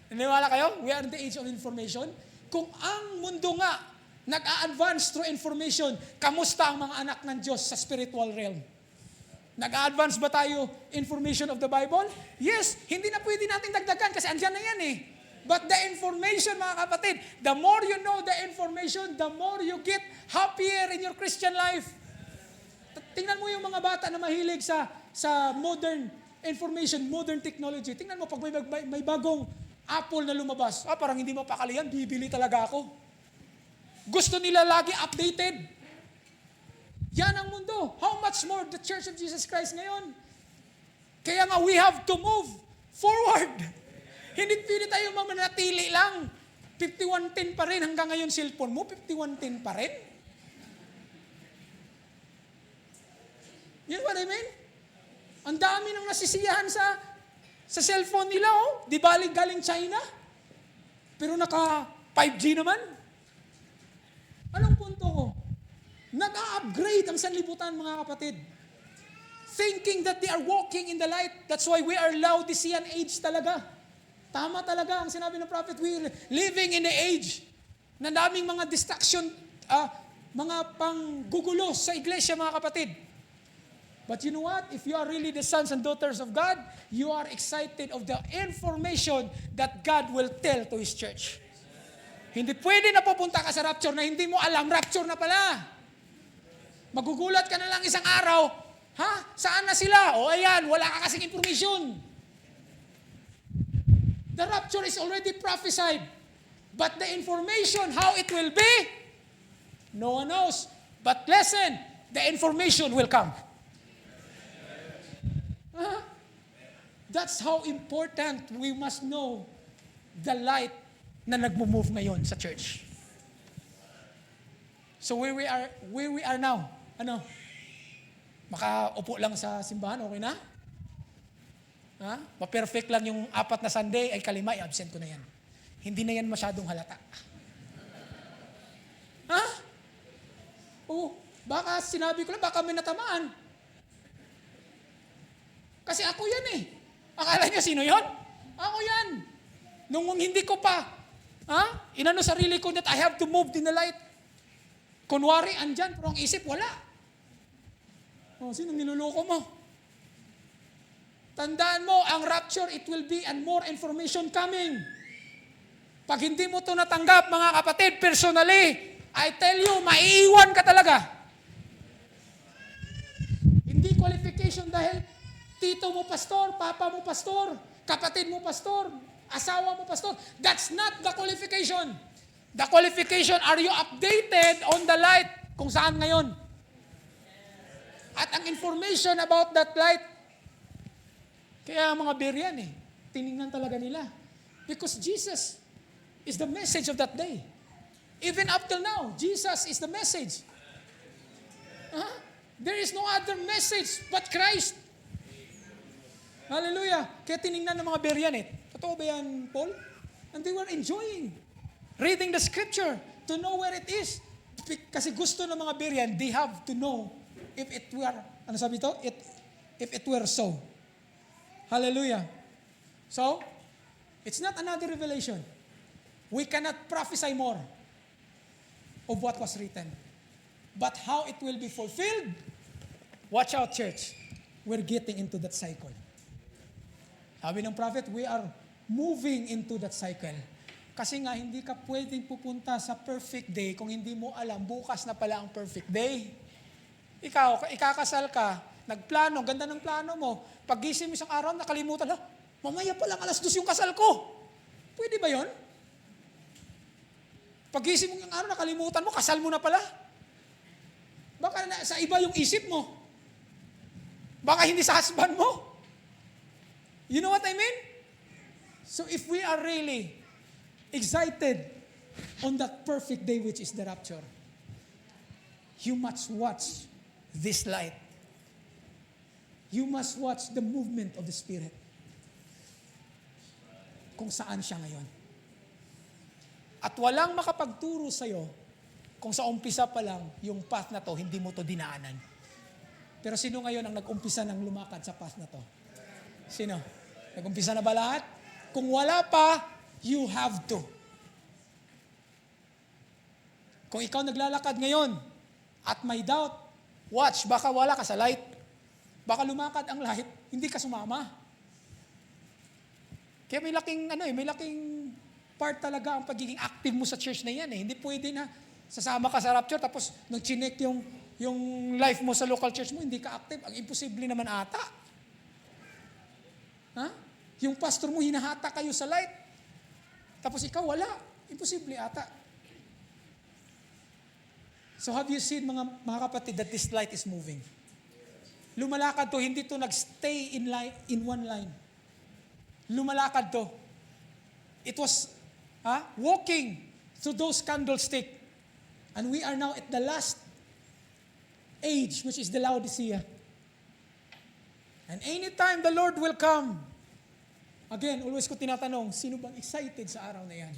Naniwala kayo? We are in the age of information. Kung ang mundo nga nag-a-advance through information, kamusta ang mga anak ng Diyos sa spiritual realm? Nag-a-advance ba tayo information of the Bible? Yes, hindi na pwede natin dagdagan kasi andyan na yan eh. But the information, mga kapatid, the more you know the information, the more you get happier in your Christian life. Tingnan mo yung mga bata na mahilig sa modern information, modern technology. Tingnan mo, pag may bagong Apple na lumabas, parang hindi mapakali yan, bibili talaga ako. Gusto nila lagi updated. Yan ang mundo. How much more the Church of Jesus Christ ngayon? Kaya nga, we have to move forward. Hindi pwede tayo manatili lang. 5110 pa rin. Hanggang ngayon, cellphone mo, 5110 pa rin. You know what I mean? Ang dami nang nasisiyahan sa cellphone nila, Di galing China. Pero naka 5G naman. Anong punto ko? Nag-a-upgrade ang sanlibutan, mga kapatid. Thinking that they are walking in the light. That's why we are Laodicean age talaga. Tama talaga ang sinabi ng prophet. We are living in the age na daming mga distraction, mga panggugulo sa iglesia, mga kapatid. But you know what? If you are really the sons and daughters of God, you are excited of the information that God will tell to His church. Hindi pwede na pupunta ka sa rapture na hindi mo alam, rapture na pala. Magugulat ka na lang isang araw, saan na sila? Ayan, wala ka kasing information. The rapture is already prophesied. But the information, how it will be, no one knows. But listen, the information will come. That's how important we must know the light na nagmo-move ngayon sa church. So where we are now, makaupo lang sa simbahan, okay na? Ma-perfect lang yung 4 na Sunday, ay kalima, i-absent ko na yan. Hindi na yan masyadong halata. Baka sinabi ko lang, baka may natamaan. Kasi ako yan eh. Akala niyo sino yon? Ako yan. Nung hindi ko pa, inano sarili ko that I have to move in the light. Kunwari, andyan, pero ang isip, wala. Sino niluloko mo? Tandaan mo, ang rapture, it will be and more information coming. Pag hindi mo ito natanggap, mga kapatid, personally, I tell you, maiiwan ka talaga. Hindi qualification dahil tito mo pastor, papa mo pastor, kapatid mo pastor, asawa mo pastor. That's not the qualification. The qualification, are you updated on the light kung saan ngayon? At ang information about that light, kaya mga Berean tiningnan talaga nila. Because Jesus is the message of that day. Even up till now, Jesus is the message. There is no other message but Christ. Hallelujah. Kaya tiningnan ng mga Berean Totoo ba yan, Paul? And they were enjoying reading the scripture to know where it is. Kasi gusto ng mga Berean, they have to know if it were, ano sabi ito? If it were so. Hallelujah. So, it's not another revelation. We cannot prophesy more of what was written. But how it will be fulfilled, watch out, church. We're getting into that cycle. Sabi ng prophet, we are moving into that cycle. Kasi nga, hindi ka pwedeng pupunta sa perfect day kung hindi mo alam, bukas na pala ang perfect day. Ikaw, ikakasal ka, nagplano, ganda ng plano mo, pag-gising mo isang araw, nakalimutan, mamaya pa lang 2:00 yung kasal ko. Pwede ba yon? Pag-gising mo yung araw, nakalimutan mo, kasal mo na pala. Baka sa iba yung isip mo. Baka hindi sa husband mo. You know what I mean? So if we are really excited on that perfect day which is the rapture, you must watch this light. You must watch the movement of the Spirit. Kung saan siya ngayon. At walang makapagturo sa'yo kung sa umpisa pa lang, yung path na to, hindi mo to dinaanan. Pero sino ngayon ang nag-umpisa ng lumakad sa path na to? Sino? Nag-umpisa na ba lahat? Kung wala pa, you have to. Kung ikaw naglalakad ngayon at may doubt, watch, baka wala ka sa light. Baka lumakad ang light, hindi ka sumama. Kaya may laking part talaga ang pagiging active mo sa church na yan. Hindi pwede na sasama ka sa rapture tapos nung chinek yung life mo sa local church mo, hindi ka active. Ang imposible naman ata. Yung pastor mo, hinahata kayo sa light. Tapos ikaw, wala. Imposible ata. So have you seen, mga kapatid, that this light is moving? Lumalakad to, hindi to nagstay in one line. Lumalakad to. It was walking through those candlesticks. And we are now at the last age, which is the Laodicea. And anytime the Lord will come, again, always ko tinatanong, sino bang excited sa araw na yan?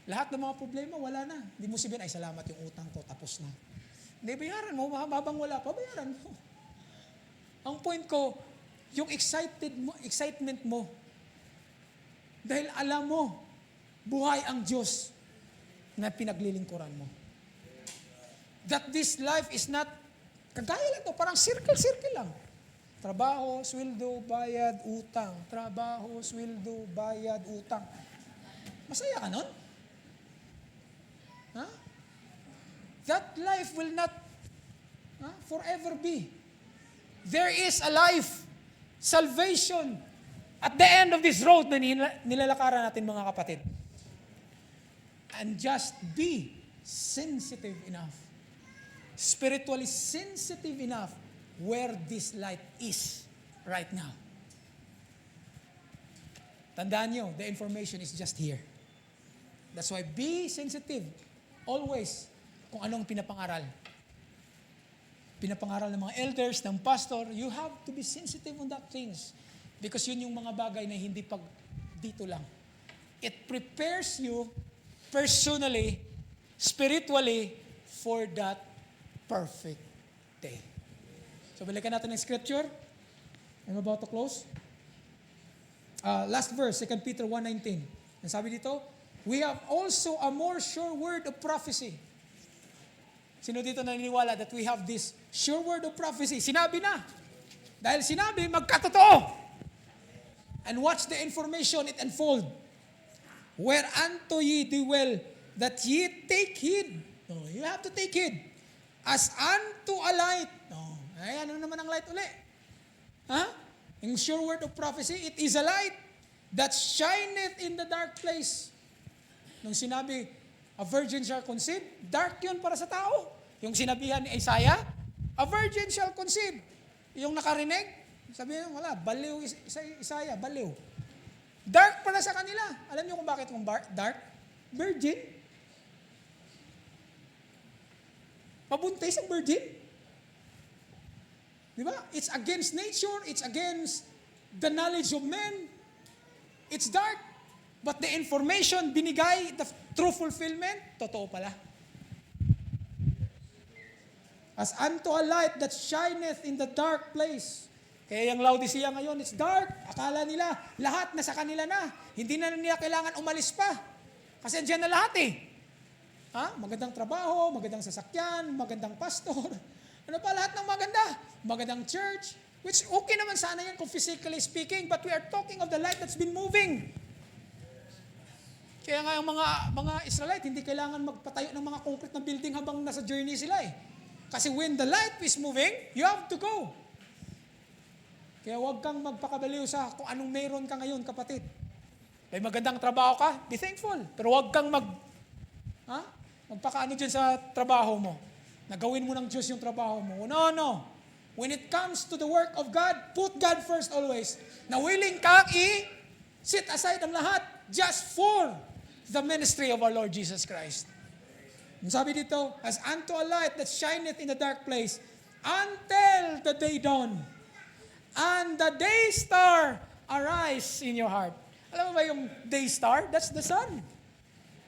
Lahat ng mga problema, wala na. Hindi mo sabihin, ay salamat yung utang ko, tapos na. Hindi, bayaran mo, habang wala pa, bayaran mo. Ang point ko, yung excitement mo, dahil alam mo, buhay ang Diyos na pinaglilingkuran mo. That this life is not, kagaya lang to, parang circle lang. Trabaho, sweldo, bayad, utang. Trabaho, sweldo, bayad, utang. Masaya ka nun? That life will not forever be. There is a life, salvation, at the end of this road na nilalakaran natin, mga kapatid. And just be sensitive enough, spiritually sensitive enough, where this light is right now. Tandaan nyo, the information is just here. That's why be sensitive always kung anong pinapangaral. Pinapangaral ng mga elders, ng pastor, you have to be sensitive on that things. Because yun yung mga bagay na hindi pag dito lang. It prepares you personally, spiritually, for that perfect day. So balikan natin ng scripture. I'm about to close. Last verse, 2 Peter 1:19. Ang sabi dito, we have also a more sure word of prophecy. Sino dito naniniwala that we have this sure word of prophecy? Sinabi na. Dahil sinabi, magkatotoo. And watch the information it unfold. Whereunto ye dwell, that ye take heed. No, you have to take heed. As unto a light. No, ay, ano naman ang light uli? Ha? In sure word of prophecy, it is a light that shineth in the dark place. Nung sinabi, a virgin shall conceive, dark yun para sa tao. Yung sinabihan ni Isaiah, a virgin shall conceive. Yung nakarinig, sabi niya, wala, baliw Isaiah, baliw. Dark pala sa kanila. Alam niyo kung bakit kung dark? Virgin. Mabuntis ang virgin. Di ba? It's against nature, it's against the knowledge of men. It's dark. But the information binigay, the true fulfillment, totoo pala. As unto a light that shineth in the dark place. Kaya yung Laodicea ngayon, it's dark. Akala nila, lahat nasa kanila na. Hindi na nila kailangan umalis pa. Kasi andyan na lahat eh. Ha? Magandang trabaho, magandang sasakyan, magandang pastor. Ano pa lahat ng maganda? Magandang church. Which okay naman sana yan kung physically speaking, but we are talking of the light that's been moving. Kaya nga yung mga Israelite, hindi kailangan magpatayo ng mga concrete na building habang nasa journey sila eh. Kasi when the light is moving, you have to go. Kaya huwag kang magpakabaliw sa kung anong meron ka ngayon, kapatid. May magandang trabaho ka, be thankful. Pero huwag kang magpakaano dyan sa trabaho mo. Nagawin mo ng Diyos yung trabaho mo. No, no. When it comes to the work of God, put God first always. Na willing kang sit aside ang lahat just for the ministry of our Lord Jesus Christ. Ang sabi dito, as unto a light that shineth in the dark place, until the day dawn, and the day star arise in your heart. Alam mo ba yung day star? That's the sun.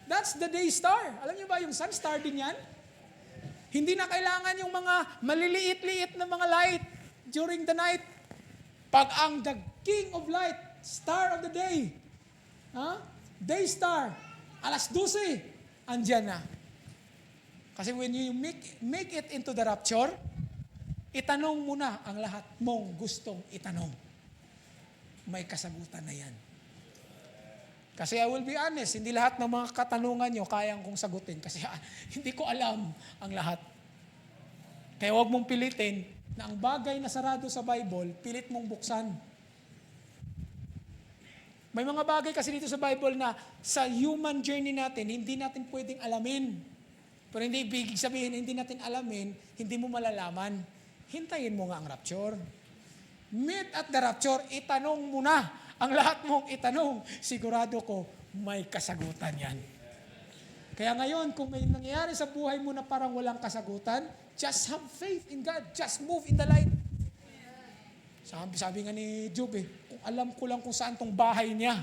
That's the day star. Alam niyo ba yung sun star din yan? Hindi na kailangan yung mga maliliit-liit na mga light during the night. Pag ang the King of Light, star of the day, day star, alas 12, andyan na. Kasi when you make it into the rapture, itanong mo na ang lahat mong gustong itanong. May kasagutan na yan. Kasi I will be honest, hindi lahat ng mga katanungan nyo kayang kong sagutin kasi hindi ko alam ang lahat. Kaya huwag mong pilitin na ang bagay na sarado sa Bible, pilit mong buksan. May mga bagay kasi dito sa Bible na sa human journey natin, hindi natin pwedeng alamin. Pero hindi ibig sabihin, hindi natin alamin, hindi mo malalaman. Hintayin mo nga ang rapture. Meet at the rapture, itanong mo na ang lahat mong itanong. Sigurado ko, may kasagutan yan. Kaya ngayon, kung may nangyayari sa buhay mo na parang walang kasagutan, just have faith in God. Just move in the light. Sabi nga ni Job kung alam ko lang kung saan tong bahay niya,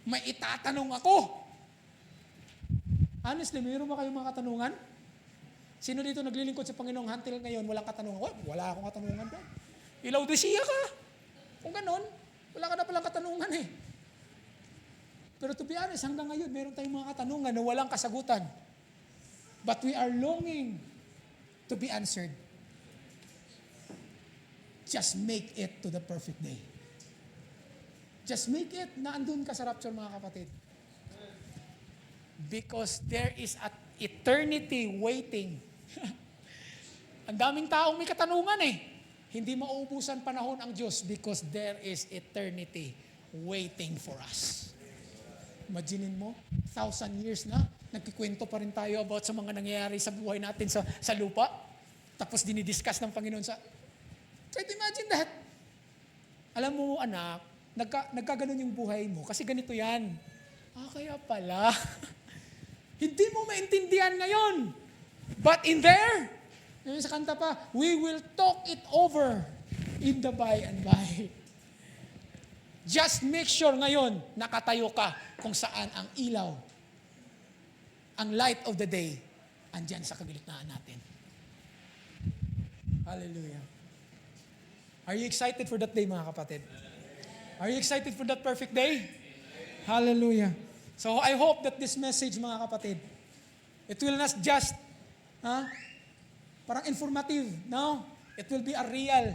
may itatanong ako. Honestly, mayroon ba kayong mga katanungan? Sino dito naglilingkod sa Panginoong until ngayon, walang katanungan? Wala akong katanungan doon. Laodicea ka. Kung ganon, wala ka na palang katanungan eh. Pero to be honest, hanggang ngayon, meron tayong mga katanungan na walang kasagutan. But we are longing to be answered. Just make it to the perfect day. Just make it na andun ka sa rapture, mga kapatid. Because there is an eternity waiting. Ang daming taong may katanungan eh. Hindi mauubusan panahon ang Diyos because there is eternity waiting for us. Imaginin mo, 1,000 years na, nagkikwento pa rin tayo about sa mga nangyayari sa buhay natin sa lupa. Tapos dinidiscuss ng Panginoon sa... Try to imagine that. Alam mo, anak, nagkaganon yung buhay mo kasi ganito yan. Kaya pala. Hindi mo maintindihan ngayon. But in there, sa kanta pa, we will talk it over in the by and by. Just make sure ngayon, nakatayo ka kung saan ang ilaw, ang light of the day, andyan sa kagilitnaan natin. Hallelujah. Are you excited for that day, mga kapatid? Are you excited for that perfect day? Hallelujah. So I hope that this message, mga kapatid, it will not just, parang informative, no? It will be a real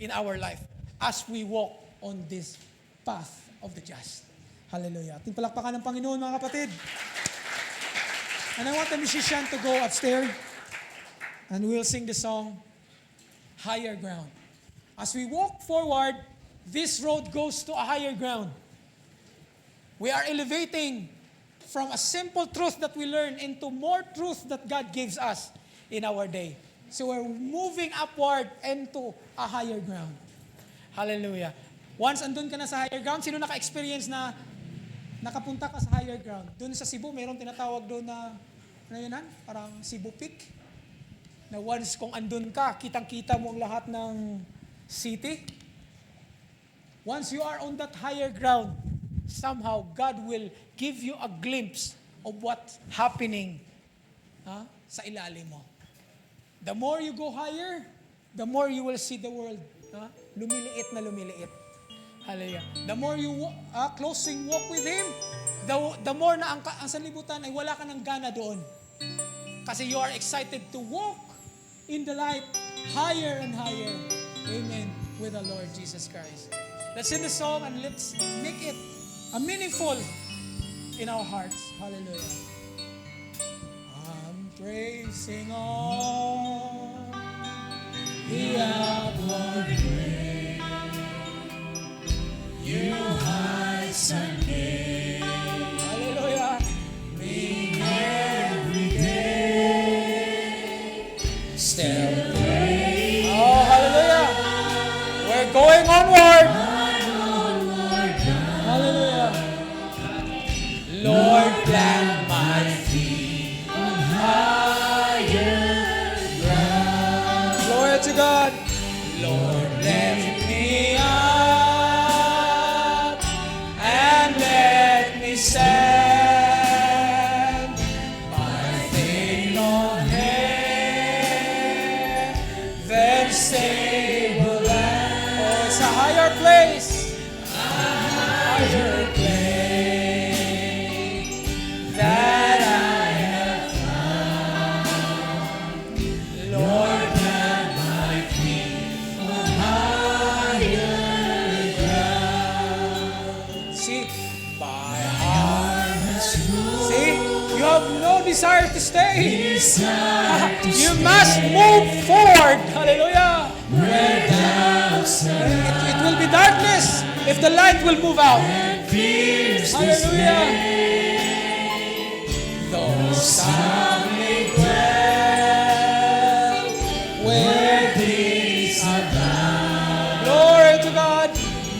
in our life as we walk on this path of the just. Hallelujah. Ating palakpakan ng Panginoon, mga kapatid. And I want the musician to go upstairs and we'll sing the song, Higher Ground. As we walk forward, this road goes to a higher ground. We are elevating from a simple truth that we learn into more truth that God gives us in our day. So we're moving upward into a higher ground. Hallelujah. Once andun ka na sa higher ground, sino naka-experience na nakapunta ka sa higher ground? Doon sa Cebu, mayroong tinatawag doon na, ano yun, parang Cebu Peak. Na once kung andun ka, kitang-kita mo ang lahat ng city. Once you are on that higher ground, somehow God will give you a glimpse of what's happening sa ilalim mo. The more you go higher, the more you will see the world. Lumiliit na lumiliit. Hallelujah. The more you closing walk with Him, the more na ang sanlibutan ay wala ka ng gana doon. Kasi you are excited to walk in the light higher and higher. Amen. With the Lord Jesus Christ. Let's sing the song and let's make it a meaningful in our hearts. Hallelujah. I'm praising on the outward way. You high Sunday. Hallelujah. Being every day. Still pray. Oh, hallelujah. We're going onward. Hallelujah. Lord, plant my feet on higher ground. Glory to God. Lord, lift me up and let me stand by faith on heaven's stable land. Oh, it's a higher place. Higher place that I have found. Lord, plant my feet on higher ground. See, my heart has grown. See, you have no desire to stay. You must move forward. Hallelujah. It will be darkness if the light will move out. Hallelujah. Though some may dwell where these are bound. Glory to God.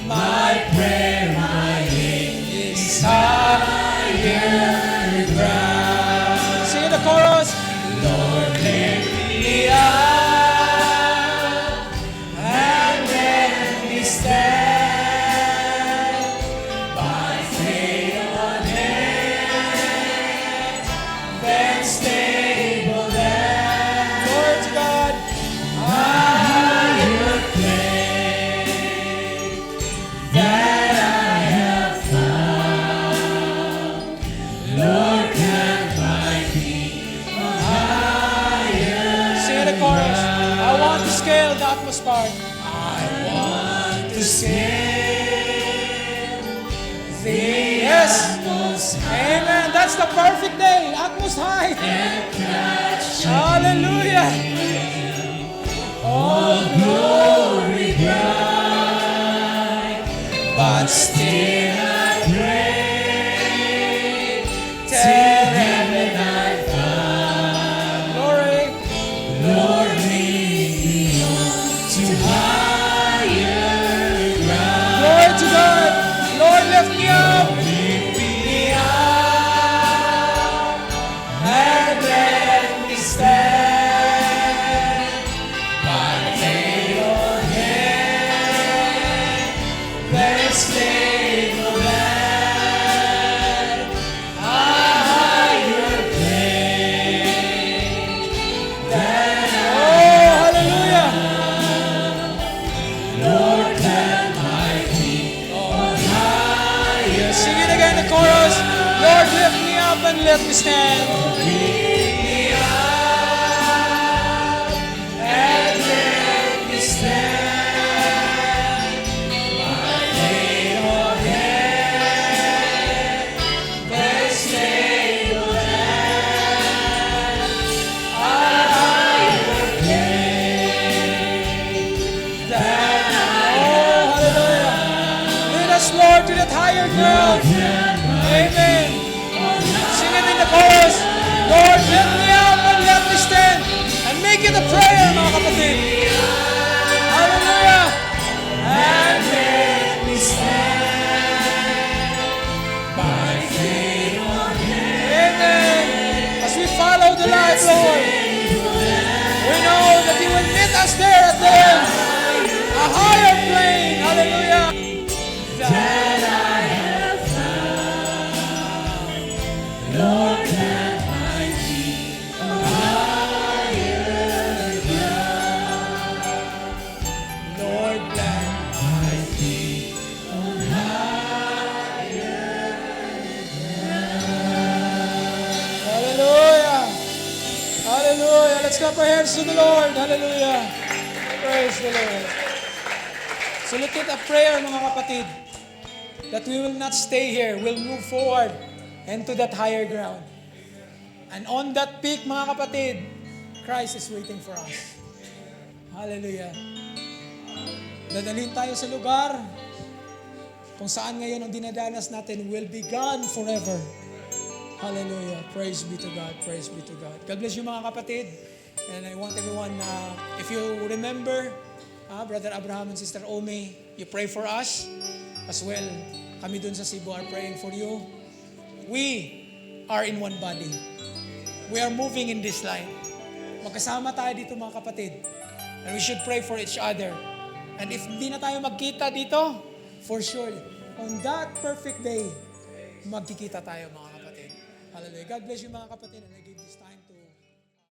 My prayer, my aim is higher ground. Sing the chorus. Lord, lift me up and let me stand. Stable land. Glory to God. Higher place that I have found. Lord, plant my feet on higher. Sing the chorus. I want to scale the atmosphere. I want to scale the atmosphere. Amen. That's the perfect day. Atmos high. Hallelujah. All glory bright, but still I pray till heaven I find. Glory, Lord, lead me on to higher ground. Glory to God. Lord, lift me up. And let me stand. Lift me up and let me stand. My faith on it, Lord. We know that you will meet us there at the end. A higher plane. Hallelujah. Lord, plant. Hallelujah. Hallelujah. Let's clap our hands to the Lord. Hallelujah. Praise the Lord. So look at a prayer, mga kapatid, that we will not stay here. We'll move forward and to that higher ground. And on that peak, mga kapatid, Christ is waiting for us. Hallelujah. Dadalhin tayo sa lugar kung saan ngayon ang dinadanas natin will be gone forever. Hallelujah. Praise be to God. Praise be to God. God bless you, mga kapatid. And I want everyone, if you remember, Brother Abraham and Sister Omi, you pray for us as well. Kami dun sa Cebu are praying for you. We are in one body. We are moving in this line. Magkasama tayo dito, mga kapatid. And we should pray for each other. And if hindi na tayo magkita dito, for sure, on that perfect day, magkikita tayo, mga kapatid. Hallelujah. God bless you, mga kapatid.